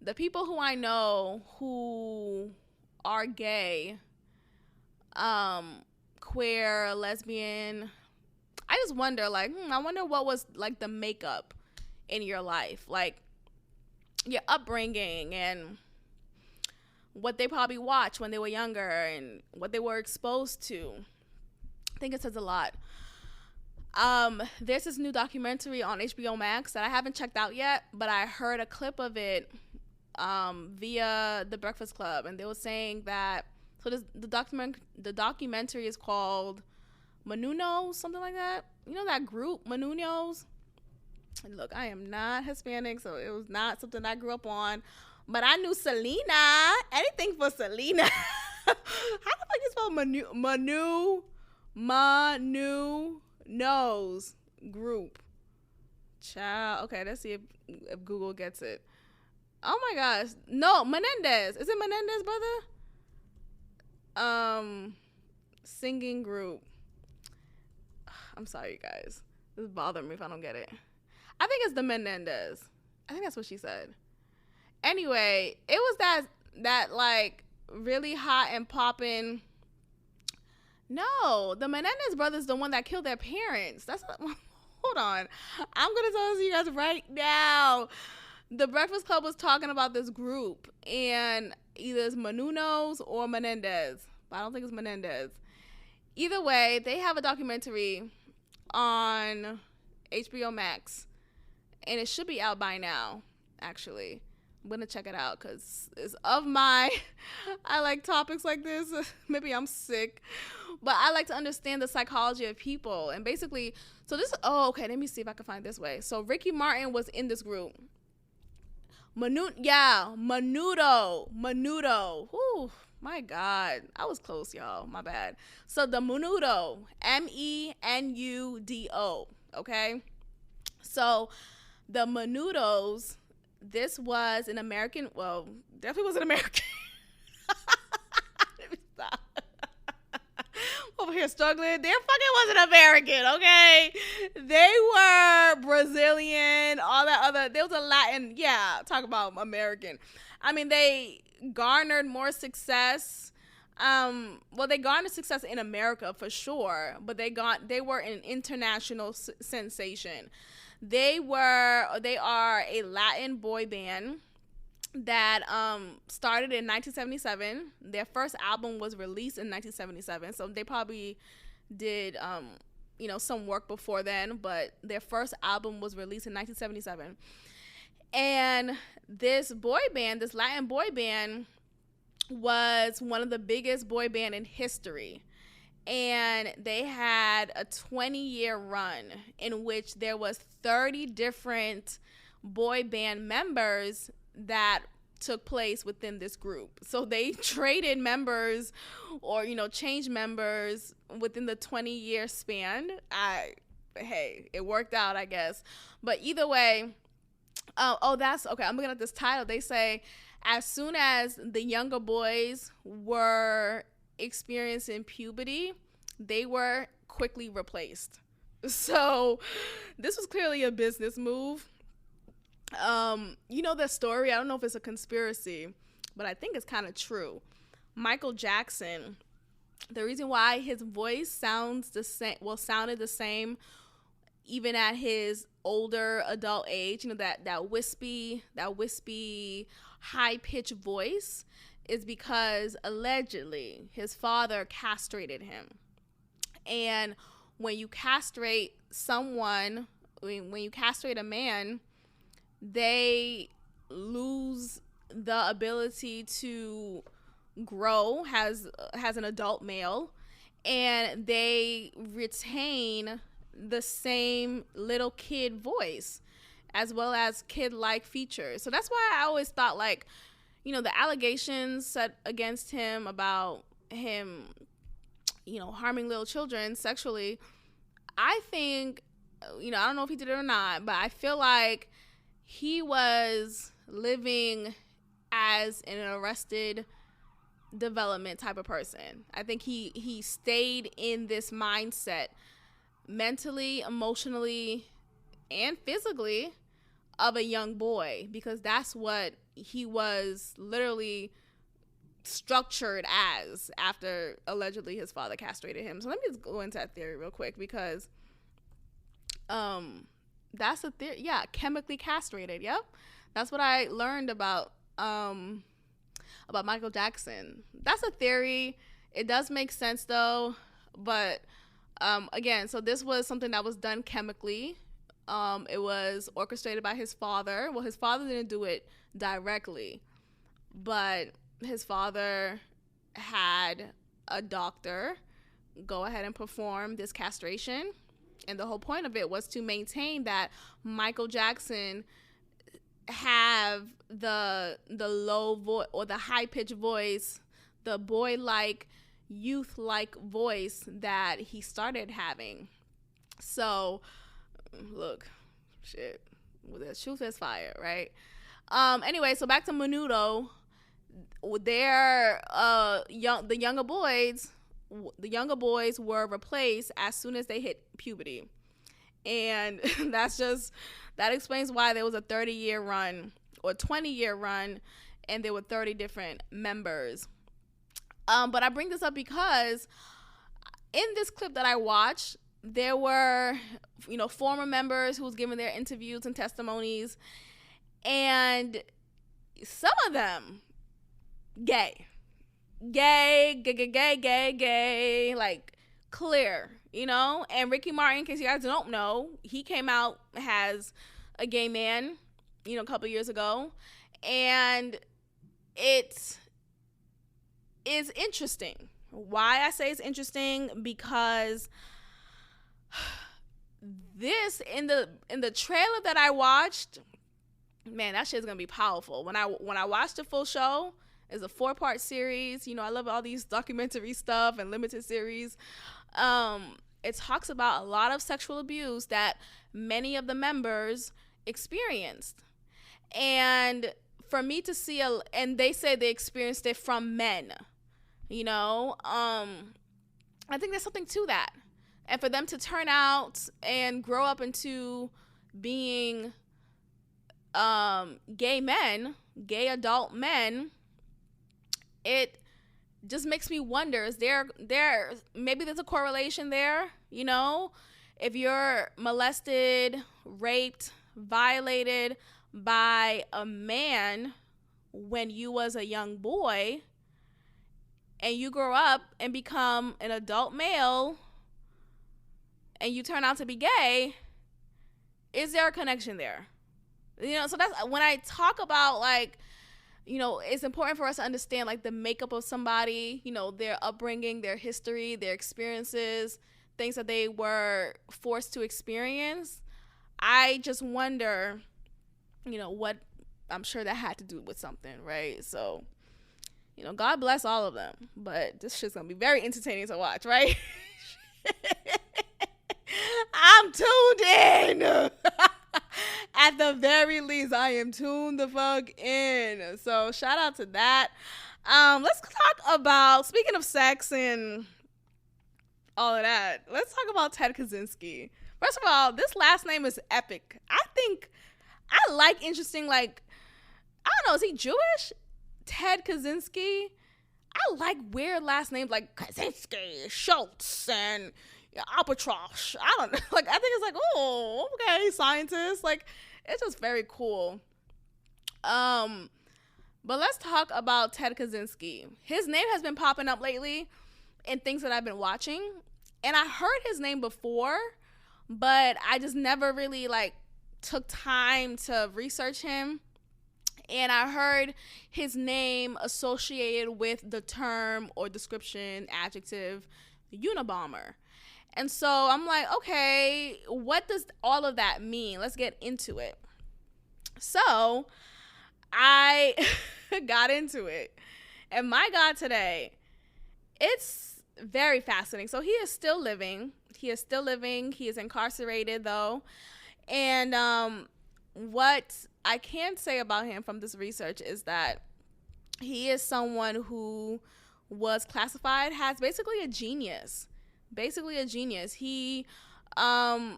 the people who I know who are gay, queer, lesbian, I just wonder, like, I wonder what was like the makeup in your life, like your upbringing and what they probably watched when they were younger and what they were exposed to. I think it says a lot. There's this new documentary on HBO Max that I haven't checked out yet, but I heard a clip of it via The Breakfast Club, and they were saying that, so the documentary is called Manunos, something like that. You know that group, Manunos? Look, I am not Hispanic, so it was not something I grew up on, but I knew Selena. Anything for Selena. How the fuck you spell Manunos group? Child. Okay, let's see if Google gets it. Oh my gosh. No, Menendez. Is it Menendez, brother? Singing group. I'm sorry, you guys. This is bothering me if I don't get it. I think it's the Menendez. I think that's what she said. Anyway, it was that like really hot and popping. No, the Menendez brothers, the one that killed their parents. That's not, hold on. I'm gonna tell you guys right now. The Breakfast Club was talking about this group, and either it's Manunos or Menendez, but I don't think it's Menendez. Either way, they have a documentary on HBO Max, and it should be out by now, actually. I'm gonna check it out because it's of my. I like topics like this. Maybe I'm sick, but I like to understand the psychology of people. And basically, so this. Oh, okay. Let me see if I can find this way. So Ricky Martin was in this group. Menudo. Whew, my God, I was close, y'all. My bad. So the Menudo, Menudo. Okay. So the Menudos. This was an American. Well, definitely was an American. Let me stop. Over here struggling. They fucking wasn't American, okay? They were Brazilian, all that other. There was a Latin. Yeah, talk about American. I mean, they garnered more success. Well, they garnered success in America for sure, but they were an international sensation. They are a Latin boy band that started in 1977. Their first album was released in 1977, so they probably did some work before then, but their first album was released in 1977. And this Latin boy band, was one of the biggest boy band in history. And they had a 20-year run in which there was 30 different boy band members that took place within this group. So they traded members or, changed members within the 20-year span. Hey, it worked out, I guess. But either way, that's okay. I'm looking at this title. They say, as soon as the younger boys were experiencing puberty, they were quickly replaced. So this was clearly a business move. The story, I don't know if it's a conspiracy, but I think it's kind of true. Michael Jackson, the reason why his voice sounded the same even at his older adult age, that wispy high-pitched voice, is because allegedly his father castrated him. And when you castrate someone, when you castrate a man, they lose the ability to grow as an adult male, and they retain the same little kid voice as well as kid-like features. So that's why I always thought, the allegations set against him about him, harming little children sexually, I think, I don't know if he did it or not, but I feel like he was living as an arrested development type of person. I think he stayed in this mindset mentally, emotionally, and physically of a young boy, because that's what he was literally structured as after allegedly his father castrated him. So let me just go into that theory real quick, because that's a theory. Yeah, chemically castrated. Yep, that's what I learned about Michael Jackson. That's a theory. It does make sense though, but again, so this was something that was done chemically. It was orchestrated by his father. Well, his father didn't do it directly, but his father had a doctor go ahead and perform this castration. And the whole point of it was to maintain that Michael Jackson have the low voice or the high-pitched voice, the boy-like, youth-like voice that he started having. So, look, shit, the truth is fire, right? Anyway, so back to Menudo. The younger boys were replaced as soon as they hit puberty. And that explains why there was a 30-year run or 20-year run, and there were 30 different members. But I bring this up because in this clip that I watched, there were, former members who was giving their interviews and testimonies, and some of them gay, like clear, and Ricky Martin, in case you guys don't know, he came out as a gay man, a couple years ago, And it is interesting. Why I say it's interesting, because this in the trailer that I watched, man, that shit's gonna be powerful. When I watched the full show, it's a 4-part series. I love all these documentary stuff and limited series. It talks about a lot of sexual abuse that many of the members experienced, and for me to see and they say they experienced it from men. I think there's something to that. And for them to turn out and grow up into being gay adult men, it just makes me wonder, is there maybe there's a correlation there, if you're molested, raped, violated by a man when you was a young boy, and you grow up and become an adult male and you turn out to be gay, is there a connection there? So that's when I talk about, like, it's important for us to understand, like, the makeup of somebody, their upbringing, their history, their experiences, things that they were forced to experience. I just wonder, what, I'm sure that had to do with something, right? So, God bless all of them, but this shit's gonna be very entertaining to watch, right? I'm tuned in. At the very least, I am tuned the fuck in. So shout out to that. Let's talk about, speaking of sex and all of that, let's talk about Ted Kacynzski. First of all, this last name is epic. I think I like interesting, like, I don't know, is he Jewish? Ted Kacynzski. I like weird last names like Kaczynski, Schultz, and Albatross. I don't know. Like, I think it's like, oh, okay, scientist. Like, it's just very cool. But let's talk about Ted Kacynzski. His name has been popping up lately in things that I've been watching. And I heard his name before, but I just never really, like, took time to research him. And I heard his name associated with the term or description, adjective, Unabomber. And so I'm like, okay, what does all of that mean? Let's get into it. So I got into it. And my God, today, it's very fascinating. So he is still living. He is incarcerated, though. And what I can say about him from this research is that he is someone who was classified as basically a genius. He,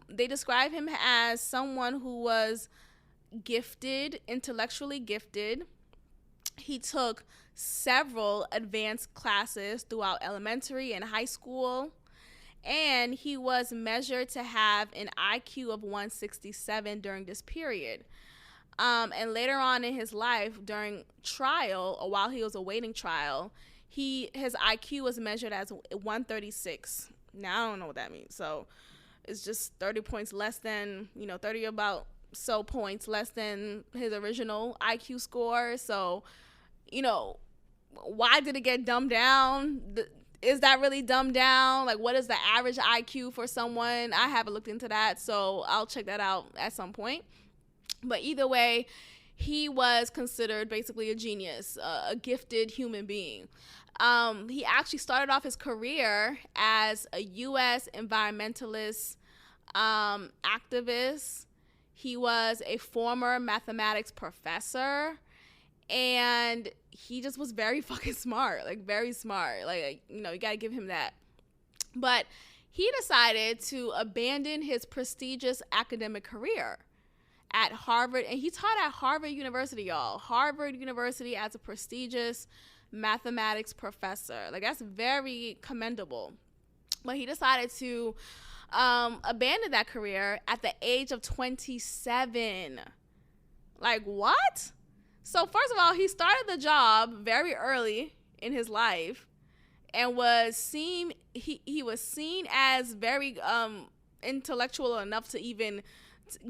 they describe him as someone who was gifted, intellectually gifted. He took several advanced classes throughout elementary and high school. And he was measured to have an IQ of 167 during this period. And later on in his life, during trial, or while he was awaiting trial, his IQ was measured as 136. Now, I don't know what that means. So it's just 30 points less than, 30 about so points less than his original IQ score. So, why did it get dumbed down? Is that really dumbed down? Like, what is the average IQ for someone? I haven't looked into that, so I'll check that out at some point. But either way, he was considered basically a genius, a gifted human being. He actually started off his career as a U.S. environmentalist activist. He was a former mathematics professor, and he just was very fucking smart, like very smart. Like, you gotta give him that. But he decided to abandon his prestigious academic career at Harvard, and he taught at Harvard University, y'all. Harvard University as a prestigious mathematics professor. Like, that's very commendable. But he decided to abandon that career at the age of 27. Like, what? So first of all, he started the job very early in his life and he was seen as very intellectual enough to even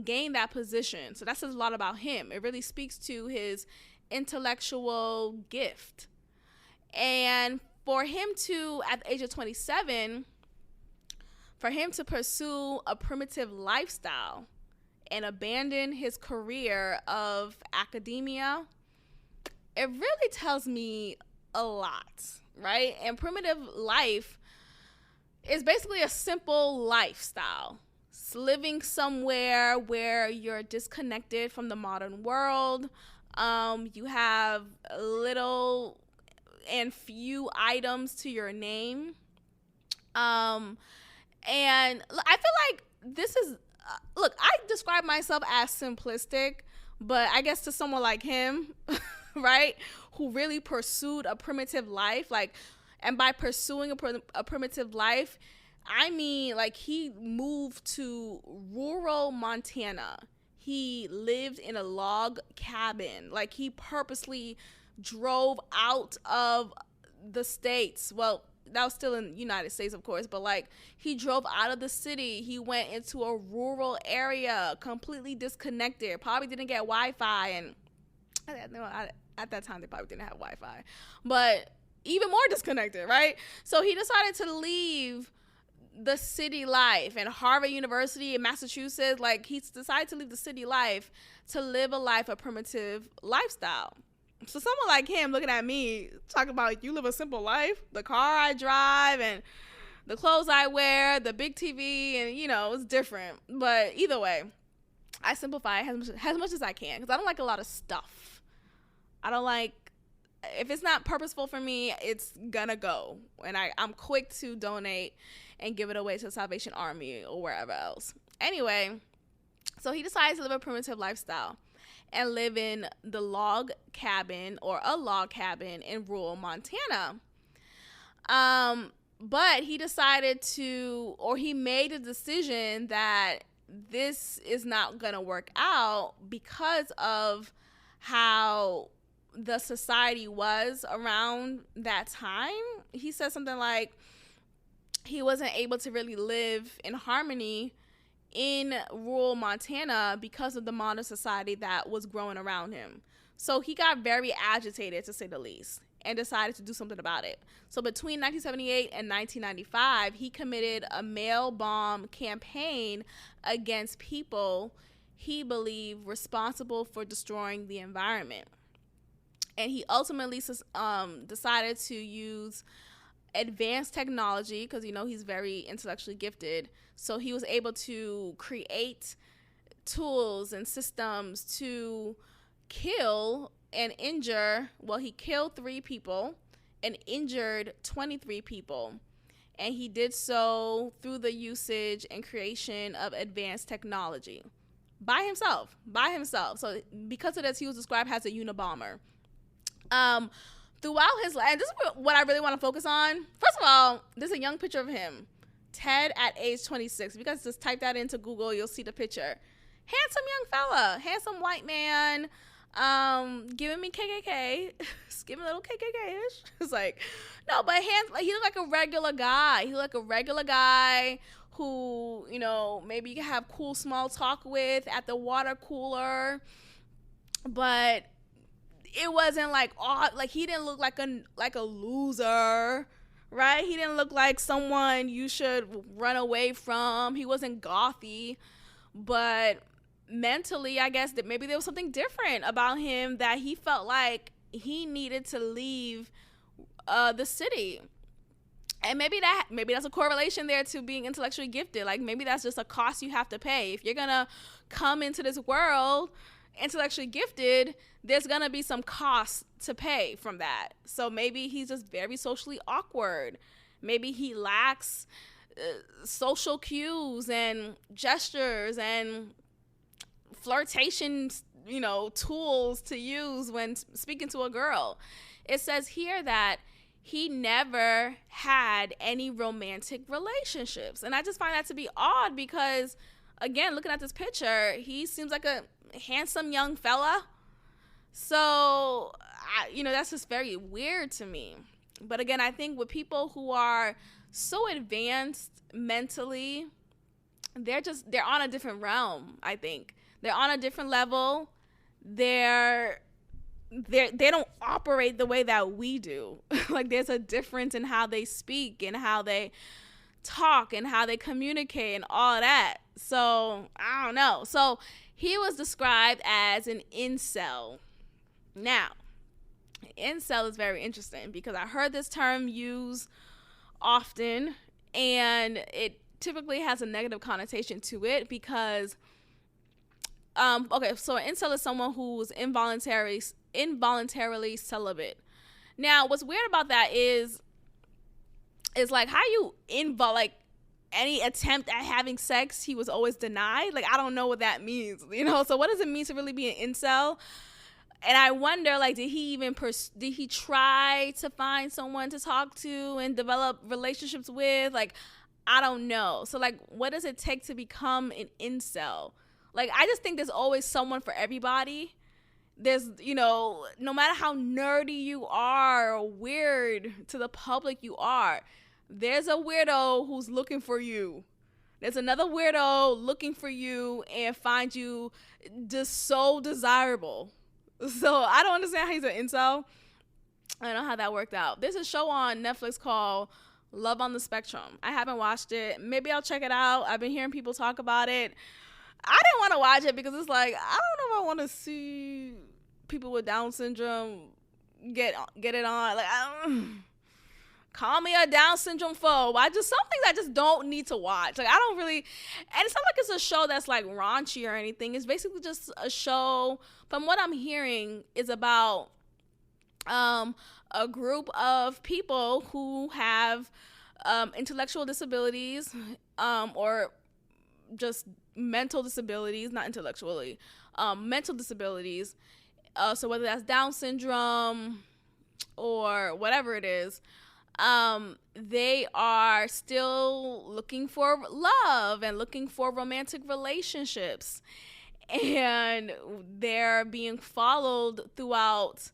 gain that position. So that says a lot about him. It really speaks to his intellectual gift. And for him to, at the age of 27, for him to pursue a primitive lifestyle and abandon his career of academia, it really tells me a lot, right? And primitive life is basically a simple lifestyle. It's living somewhere where you're disconnected from the modern world. You have little and few items to your name. And I feel like this is, look, I describe myself as simplistic, but I guess to someone like him, right, who really pursued a primitive life, like, and by pursuing a primitive life, I mean, like, he moved to rural Montana. He lived in a log cabin. Like, he purposely drove out of the States. Well, that was still in the United States, of course, but like, he drove out of the city. He went into a rural area, completely disconnected, probably didn't get Wi-Fi, and at that time they probably didn't have Wi-Fi, but even more disconnected, right? So he decided to leave the city life, and Harvard University in Massachusetts, like, he decided to leave the city life to live a life of primitive lifestyle. So someone like him looking at me talking about, you live a simple life, the car I drive and the clothes I wear, the big TV, and, you know, it's different. But either way, I simplify as much as I can, because I don't like a lot of stuff. I don't like, if it's not purposeful for me, it's gonna go. And I'm quick to donate and give it away to the Salvation Army or wherever else. Anyway, so he decides to live a primitive lifestyle and live in the log cabin, or a log cabin, in rural Montana. But he decided to, or he made a decision that this is not going to work out because of how the society was around that time. He said something like he wasn't able to really live in harmony in rural Montana because of the modern society that was growing around him. So he got very agitated, to say the least, and decided to do something about it. So between 1978 and 1995, he committed a mail bomb campaign against people he believed responsible for destroying the environment. And he ultimately decided to use advanced technology, because, you know, he's very intellectually gifted. So he was able to create tools and systems to kill and injure. Well, he killed 3 people and injured 23 people. And he did so through the usage and creation of advanced technology by himself. So because of this, he was described as a Unabomber. Throughout his life, and this is what I really want to focus on. First of all, there's a young picture of him, Ted, at age 26. If you guys just type that into Google, you'll see the picture. Handsome young fella, handsome white man, giving me KKK, giving a little KKK-ish. It's like, no, but he looked like a regular guy. He looked like a regular guy who, you know, maybe you can have cool small talk with at the water cooler, but it wasn't like, oh, like, he didn't look like a loser, right? He didn't look like someone you should run away from. He wasn't gothy, but mentally, I guess that maybe there was something different about him that he felt like he needed to leave the city. And maybe that's a correlation there to being intellectually gifted. Like, maybe that's just a cost you have to pay. If you're gonna come into this world intellectually gifted, there's gonna be some cost to pay from that. So maybe he's just very socially awkward. Maybe he lacks social cues and gestures and flirtation, you know, tools to use when speaking to a girl. It says here that he never had any romantic relationships, and I just find that to be odd because, again, looking at this picture, he seems like a handsome young fella. So, that's just very weird to me. But again, I think with people who are so advanced mentally, they're on a different realm. I think they're on a different level. They're they don't operate the way that we do. Like there's a difference in how they speak and how they talk and how they communicate and all that. So I don't know. So he was described as an incel. Now, incel is very interesting because I heard this term used often, and it typically has a negative connotation to it because okay, so an incel is someone who's involuntarily celibate. Now, what's weird about that is like how you like any attempt at having sex, he was always denied. Like, I don't know what that means, you know? So what does it mean to really be an incel? And I wonder, like, did he try to find someone to talk to and develop relationships with? Like, I don't know. So, like, what does it take to become an incel? Like, I just think there's always someone for everybody. There's, you know, no matter how nerdy you are or weird to the public you are, there's a weirdo who's looking for you. There's another weirdo looking for you and find you just so desirable. So I don't understand how he's an incel. I don't know how that worked out. There's a show on Netflix called Love on the Spectrum. I haven't watched it. Maybe I'll check it out. I've been hearing people talk about it. I didn't want to watch it because it's like, I don't know if I want to see people with Down syndrome get it on. Like, call me a Down syndrome phobe. Some things I just don't need to watch. Like, I don't really, and it's not like it's a show that's like raunchy or anything. It's basically just a show, from what I'm hearing, is about a group of people who have intellectual disabilities or just mental disabilities, not intellectually, mental disabilities. So whether that's Down syndrome or whatever it is, they are still looking for love and looking for romantic relationships. And they're being followed throughout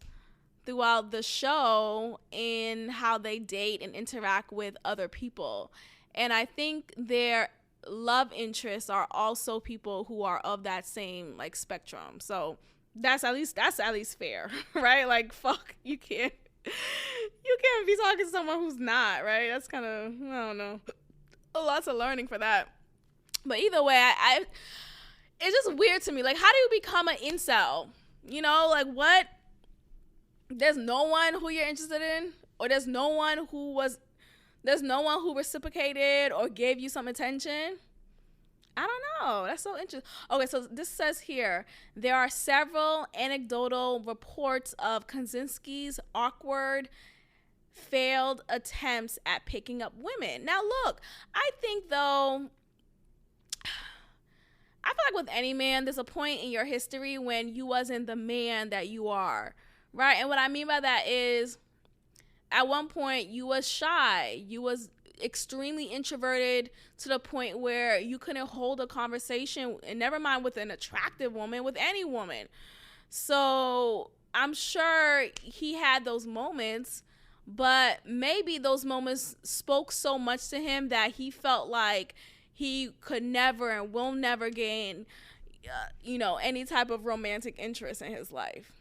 the show in how they date and interact with other people. And I think their love interests are also people who are of that same like spectrum. So that's at least fair, right? Like, fuck, you can't be talking to someone who's not, right? That's kind of, I don't know, lots of learning for that. But either way, I it's just weird to me. Like, how do you become an incel? You know, like, what? There's no one who you're interested in, or there's no one who reciprocated or gave you some attention. I don't know. That's so interesting. Okay, so this says here, there are several anecdotal reports of Kacynzski's awkward, failed attempts at picking up women. Now, look, I think, though, I feel like with any man, there's a point in your history when you wasn't the man that you are, right? And what I mean by that is, at one point, you was shy. You was extremely introverted to the point where you couldn't hold a conversation, and never mind with an attractive woman, with any woman. So I'm sure he had those moments, but maybe those moments spoke so much to him that he felt like he could never and will never gain, any type of romantic interest in his life.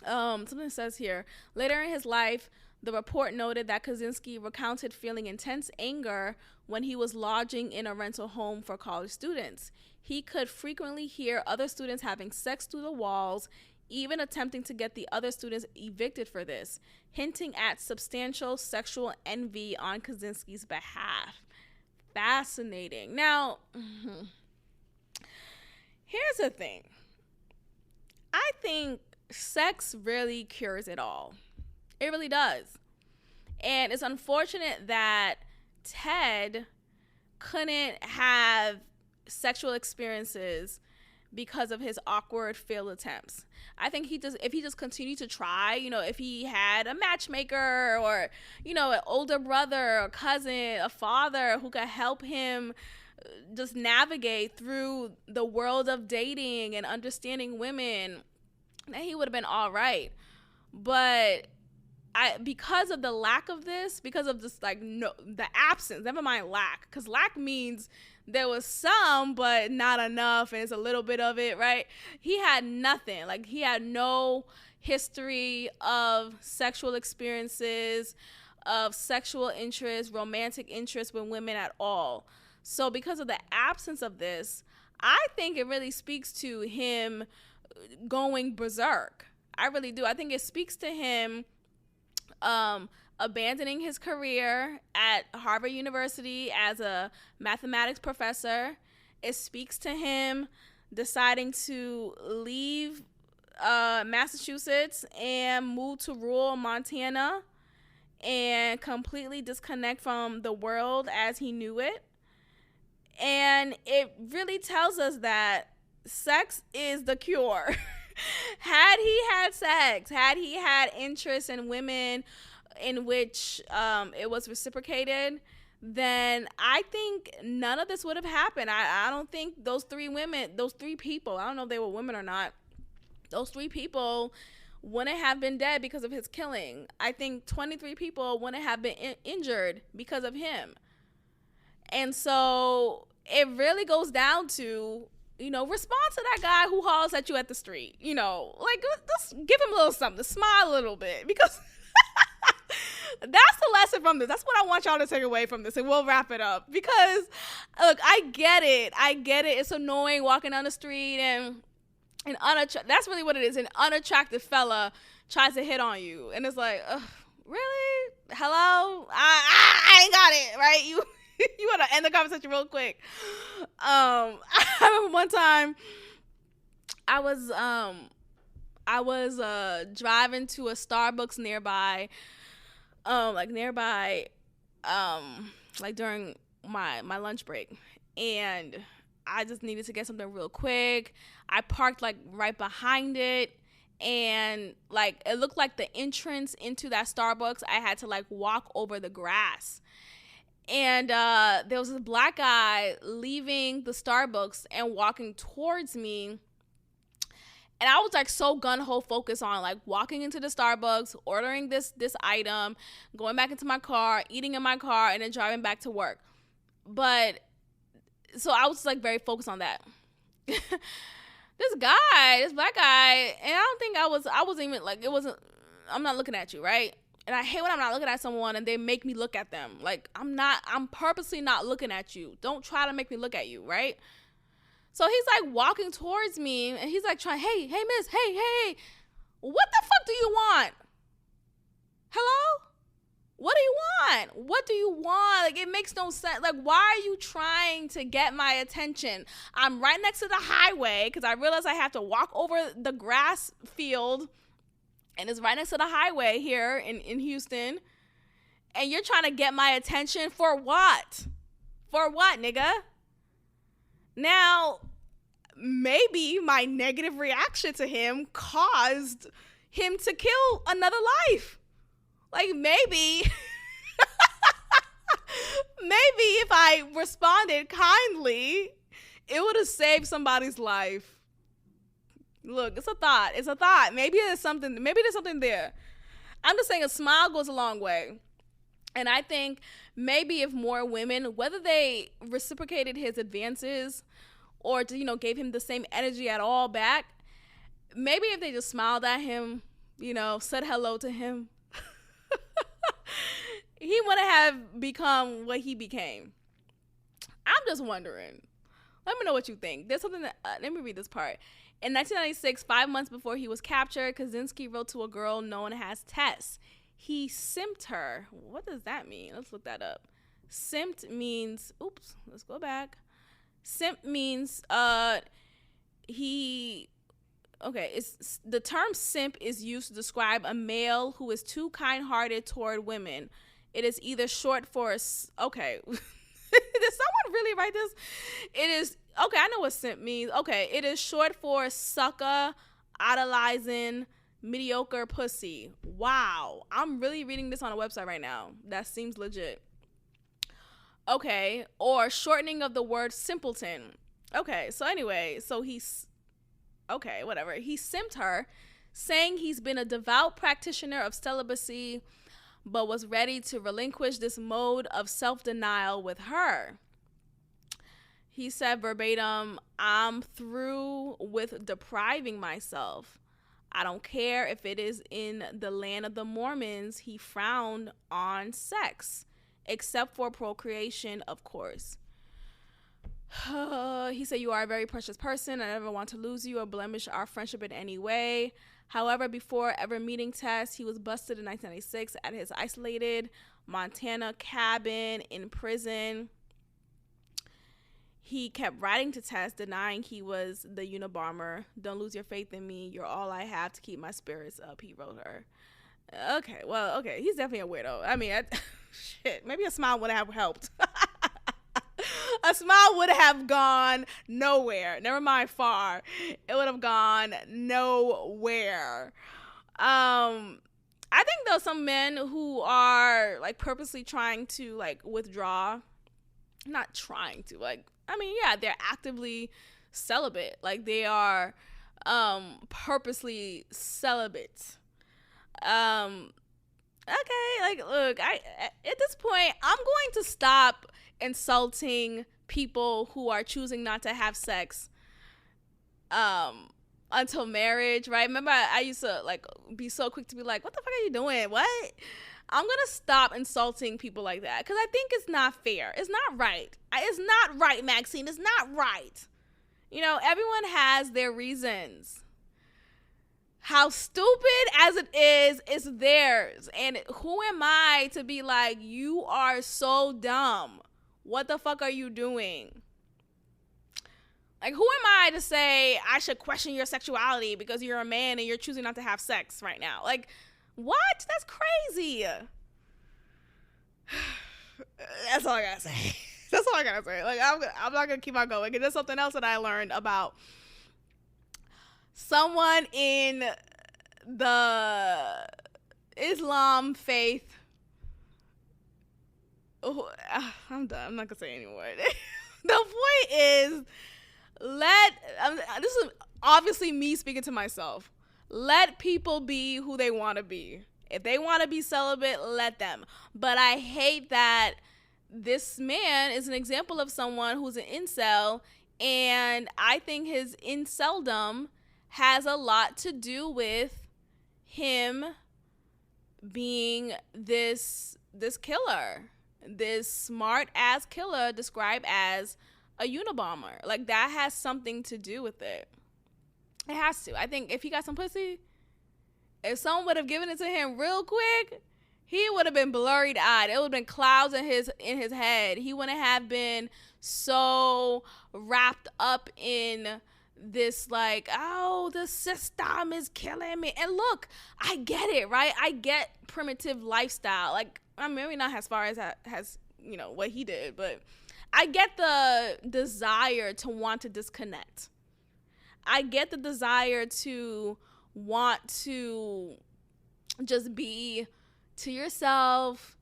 Something says here, later in his life, the report noted that Kacynzski recounted feeling intense anger when he was lodging in a rental home for college students. He could frequently hear other students having sex through the walls, even attempting to get the other students evicted for this, hinting at substantial sexual envy on Kacynzski's behalf. Fascinating. Now, here's the thing. I think sex really cures it all. It really does. And it's unfortunate that Ted couldn't have sexual experiences because of his awkward failed attempts. I think if he just continued to try, if he had a matchmaker or, an older brother or cousin, a father who could help him just navigate through the world of dating and understanding women, then he would have been all right. But because of the lack of this, because of this, the absence, never mind lack, because lack means there was some, but not enough, and it's a little bit of it, right? He had nothing. Like, he had no history of sexual experiences, of sexual interest, romantic interest with women at all. So because of the absence of this, I think it really speaks to him going berserk. I really do. I think it speaks to him abandoning his career at Harvard University as a mathematics professor. It speaks to him deciding to leave Massachusetts and move to rural Montana and completely disconnect from the world as he knew it. And it really tells us that sex is the cure. Had he had sex, had he had interest in women in which it was reciprocated, then I think none of this would have happened. I don't think those three people, I don't know if they were women or not, those three people wouldn't have been dead because of his killing. I think 23 people wouldn't have been injured because of him. And so it really goes down to, respond to that guy who hollers at you at the street. Like, just give him a little something, smile a little bit, because that's the lesson from this. That's what I want y'all to take away from this, and we'll wrap it up. Because, look, I get it. It's annoying walking down the street and that's really what it is. An unattractive fella tries to hit on you, and it's like, really? Hello? I ain't got it, right? You want to end the conversation real quick. I remember one time I was driving to a Starbucks nearby, during my lunch break, and I just needed to get something real quick. I parked right behind it, and it looked like the entrance into that Starbucks, I had to walk over the grass. And there was this black guy leaving the Starbucks and walking towards me. And I was so gun-ho focused on walking into the Starbucks, ordering this item, going back into my car, eating in my car, and then driving back to work. But so I was very focused on that. This black guy, and I wasn't even I'm not looking at you, right? And I hate when I'm not looking at someone and they make me look at them. I'm purposely not looking at you. Don't try to make me look at you, right? So he's walking towards me, and he's trying, hey, miss, hey, what the fuck do you want? Hello? What do you want? What do you want? It makes no sense. Why are you trying to get my attention? I'm right next to the highway because I realize I have to walk over the grass field, and it's right next to the highway here in Houston. And you're trying to get my attention for what? For what, nigga? Now, maybe my negative reaction to him caused him to kill another life. Maybe if I responded kindly, it would have saved somebody's life. Look, it's a thought. Maybe there's something there. I'm just saying a smile goes a long way. And I think maybe if more women, whether they reciprocated his advances or gave him the same energy at all back, maybe if they just smiled at him, said hello to him, he wouldn't have become what he became. I'm just wondering. Let me know what you think. There's something that, let me read this part. In 1996, 5 months before he was captured, Kacynzski wrote to a girl known as Tess. He simped her. What does that mean? Let's look that up. Simped means, let's go back. Simp means, it's the term simp is used to describe a male who is too kind-hearted toward women. It is either short for did someone really write this? It is, I know what simp means. It is short for sucker, idolizing, mediocre pussy. Wow. I'm really reading this on a website right now. That seems legit. Or shortening of the word simpleton. Whatever. He simped her, saying he's been a devout practitioner of celibacy, but was ready to relinquish this mode of self-denial with her. He said verbatim, "I'm through with depriving myself. I don't care if it is in the land of the Mormons. He frowned on sex, except for procreation, of course. He said, you are a very precious person. I never want to lose you or blemish our friendship in any way. However, before ever meeting Tess, he was busted in 1996 at his isolated Montana cabin in prison. He kept writing to Tess, denying he was the Unabomber. Don't lose your faith in me. You're all I have to keep my spirits up, he wrote her. Okay, well, okay. He's definitely a weirdo. I mean, shit, maybe a smile would have helped. A smile would have gone nowhere. Never mind far. It would have gone nowhere. I think there's some men who are like purposely trying to like withdraw. Not trying to, like, I mean, yeah, they're actively celibate. Like they are purposely celibate. Okay, like, look, at this point, I'm going to stop insulting people who are choosing not to have sex until marriage, right? Remember, I used to, like, be so quick to be like, what the fuck are you doing? What? I'm going to stop insulting people like that because I think it's not fair. It's not right. It's not right, Maxine. It's not right. You know, everyone has their reasons. How stupid as it is theirs. And who am I to be like, you are so dumb? What the fuck are you doing? Like, who am I to say I should question your sexuality because you're a man and you're choosing not to have sex right now? Like, what? That's crazy. That's all I gotta say. That's all I gotta say. Like, I'm not gonna keep on going. There's something else that I learned about someone in the Islam faith. Oh, I'm done. I'm not gonna say anymore. The point is, this is obviously me speaking to myself. Let people be who they want to be. If they want to be celibate, let them. But I hate that this man is an example of someone who's an incel, and I think his inceldom has a lot to do with him being this killer, this smart ass killer described as a Unabomber. Like, that has something to do with it. It has to. I think if he got some pussy, if someone would have given it to him real quick, he would have been blurry eyed. It would have been clouds in his head. He wouldn't have been so wrapped up in this, like, oh, the system is killing me. And look, I get it, right? I get primitive lifestyle. Like, I'm maybe not as far as you know what he did, but I get the desire to want to disconnect. I get the desire to want to just be to yourself,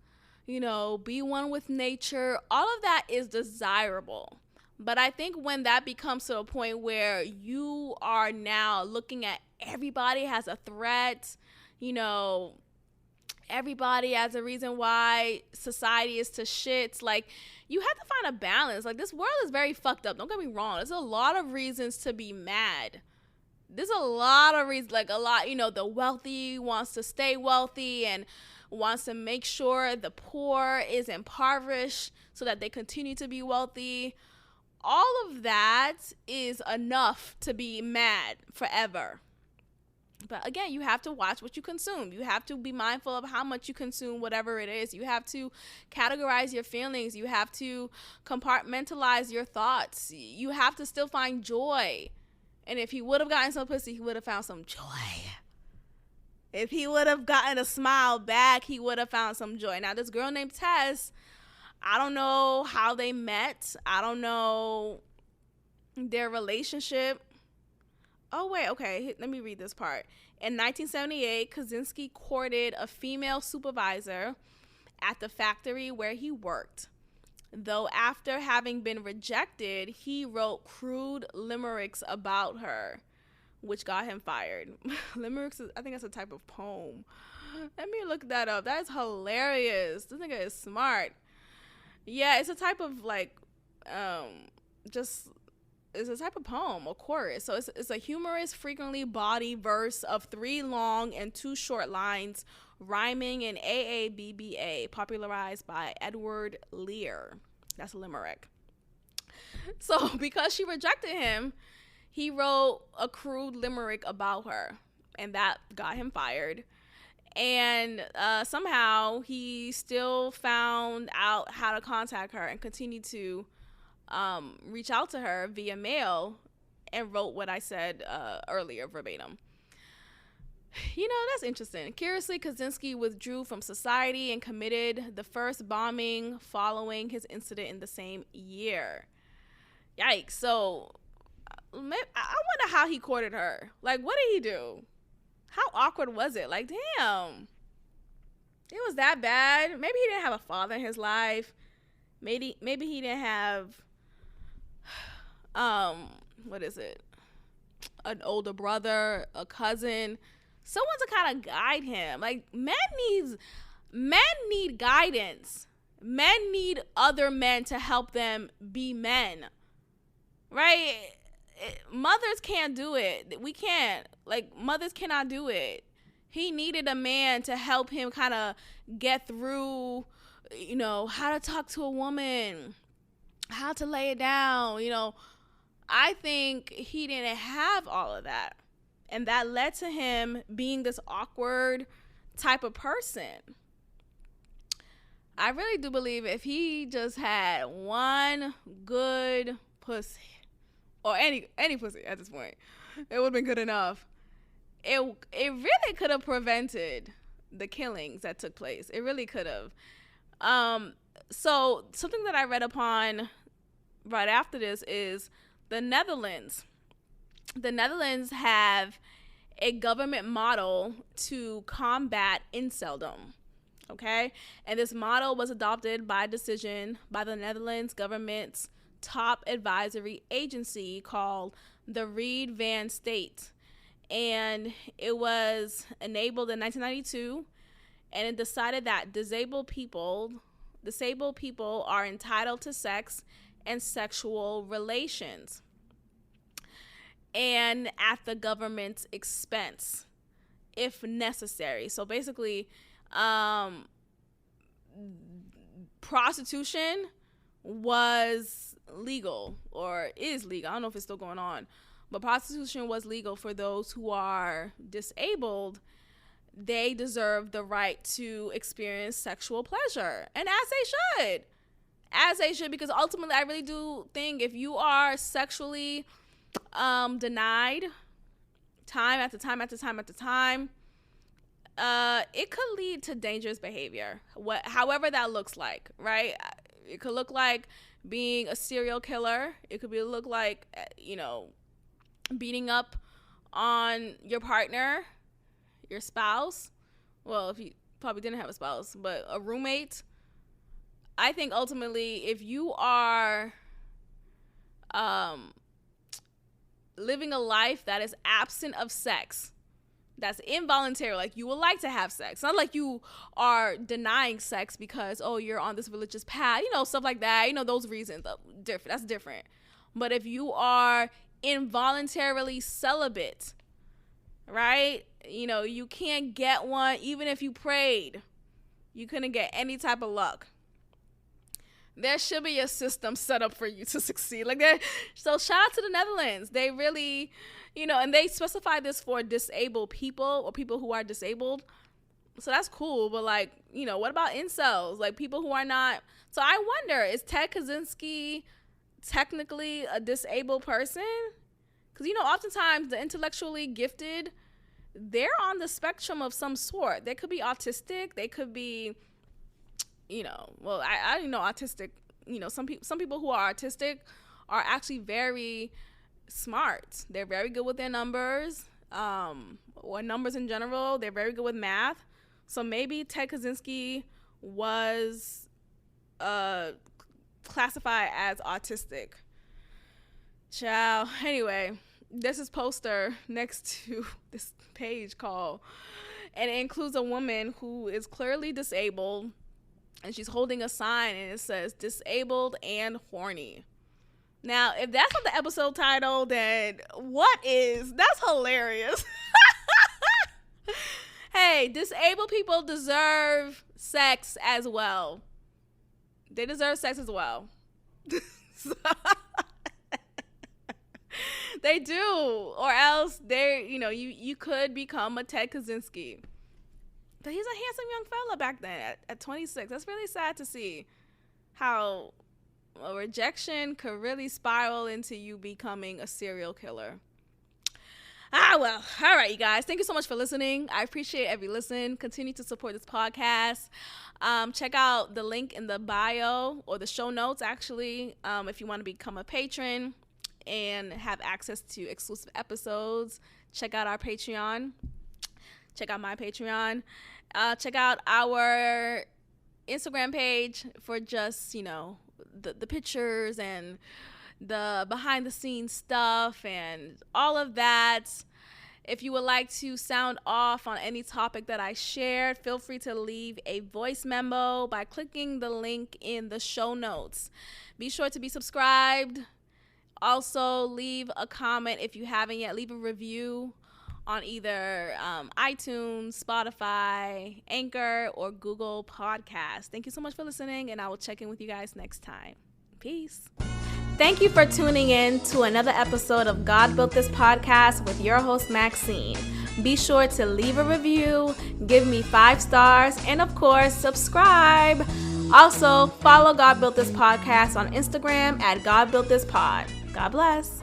you know, be one with nature. All of that is desirable. But I think when that becomes to a point where you are now looking at everybody as a threat, you know, everybody as a reason why society is to shit, like, you have to find a balance. Like, this world is very fucked up. Don't get me wrong. There's a lot of reasons to be mad. There's a lot of reasons, like, a lot, you know, the wealthy wants to stay wealthy and wants to make sure the poor is impoverished so that they continue to be wealthy. All of that is enough to be mad forever. But again, you have to watch what you consume. You have to be mindful of how much you consume, whatever it is. You have to categorize your feelings. You have to compartmentalize your thoughts. You have to still find joy. And if he would have gotten some pussy, he would have found some joy. If he would have gotten a smile back, he would have found some joy. Now, this girl named Tess, I don't know how they met. I don't know their relationship. Oh, wait, okay, let me read this part. In 1978, Kacynzski courted a female supervisor at the factory where he worked. Though after having been rejected, he wrote crude limericks about her, which got him fired. Limericks, I think that's a type of poem. Let me look that up. That is hilarious. This nigga is smart. Yeah, it's a type of, like, just is a type of poem or chorus. So it's a humorous, frequently body verse of 3 long and 2 short lines rhyming in AABBA, popularized by Edward Lear. That's limerick. So because she rejected him, he wrote a crude limerick about her, and that got him fired. And somehow he still found out how to contact her and continued to reach out to her via mail, and wrote what I said earlier verbatim. That's interesting. Curiously, Kacynzski withdrew from society and committed the first bombing following his incident in the same year. Yikes. So I wonder how he courted her. Like, what did he do? How awkward was it? Like, damn. It was that bad. Maybe he didn't have a father in his life. Maybe he didn't have what is it? An older brother, a cousin, someone to kind of guide him. Like, men need guidance. Men need other men to help them be men. Right? Mothers can't do it. We can't. Like, mothers cannot do it. He needed a man to help him kind of get through, how to talk to a woman, how to lay it down. I think he didn't have all of that. And that led to him being this awkward type of person. I really do believe if he just had one good pussy, or any pussy at this point, it would have been good enough. It really could have prevented the killings that took place. It really could have. So something that I read upon right after this is the Netherlands. The Netherlands have a government model to combat inceldom. Okay? And this model was adopted by decision by the Netherlands government's top advisory agency called the Reed Van State. And it was enabled in 1992, and it decided that disabled people are entitled to sex and sexual relations, and at the government's expense, if necessary. So basically, prostitution was legal, or is legal. I don't know if it's still going on, but prostitution was legal for those who are disabled. They deserve the right to experience sexual pleasure, and as they should, because ultimately I really do think if you are sexually denied time after time after time after time, it could lead to dangerous behavior, however that looks like, right? It could look like being a serial killer. It could look like beating up on your partner, your spouse. Well, if you probably didn't have a spouse, but a roommate. I think ultimately, if you are living a life that is absent of sex, that's involuntary, like you would like to have sex, not like you are denying sex because, you're on this religious path, stuff like that, those reasons, that's different. But if you are involuntarily celibate, right, you can't get one. Even if you prayed, you couldn't get any type of luck. There should be a system set up for you to succeed like that. So shout out to the Netherlands. They really, and they specify this for disabled people, or people who are disabled. So that's cool. But what about incels? Like people who are not. So I wonder, is Ted Kacynzski technically a disabled person? Because, oftentimes the intellectually gifted, they're on the spectrum of some sort. They could be autistic. They could be, I didn't know autistic. Some people who are autistic are actually very smart. They're very good with their numbers, or numbers in general. They're very good with math. So maybe Ted Kacynzski was classified as autistic. Ciao. Anyway, there's this poster next to this page and it includes a woman who is clearly disabled, and she's holding a sign, and it says disabled and horny. Now, if that's not the episode title, then what is? That's hilarious. Hey, disabled people deserve sex as well. They deserve sex as well. They do. Or else you could become a Ted Kacynzski. But he's a handsome young fella back then at 26. That's really sad to see how a rejection could really spiral into you becoming a serial killer. Well, all right, you guys. Thank you so much for listening. I appreciate every listen. Continue to support this podcast. Check out the link in the bio or the show notes, actually, if you want to become a patron and have access to exclusive episodes. Check out our Patreon. Check out my Patreon. Check out our Instagram page for just, the pictures and the behind the scenes stuff and all of that. If you would like to sound off on any topic that I shared, feel free to leave a voice memo by clicking the link in the show notes. Be sure to be subscribed. Also, leave a comment if you haven't yet. Leave a review on either iTunes, Spotify, Anchor, or Google Podcasts. Thank you so much for listening, and I will check in with you guys next time. Peace. Thank you for tuning in to another episode of God Built This Podcast with your host, Maxine. Be sure to leave a review, give me 5 stars, and of course, subscribe. Also, follow God Built This Podcast on Instagram at God Built This Pod. God bless.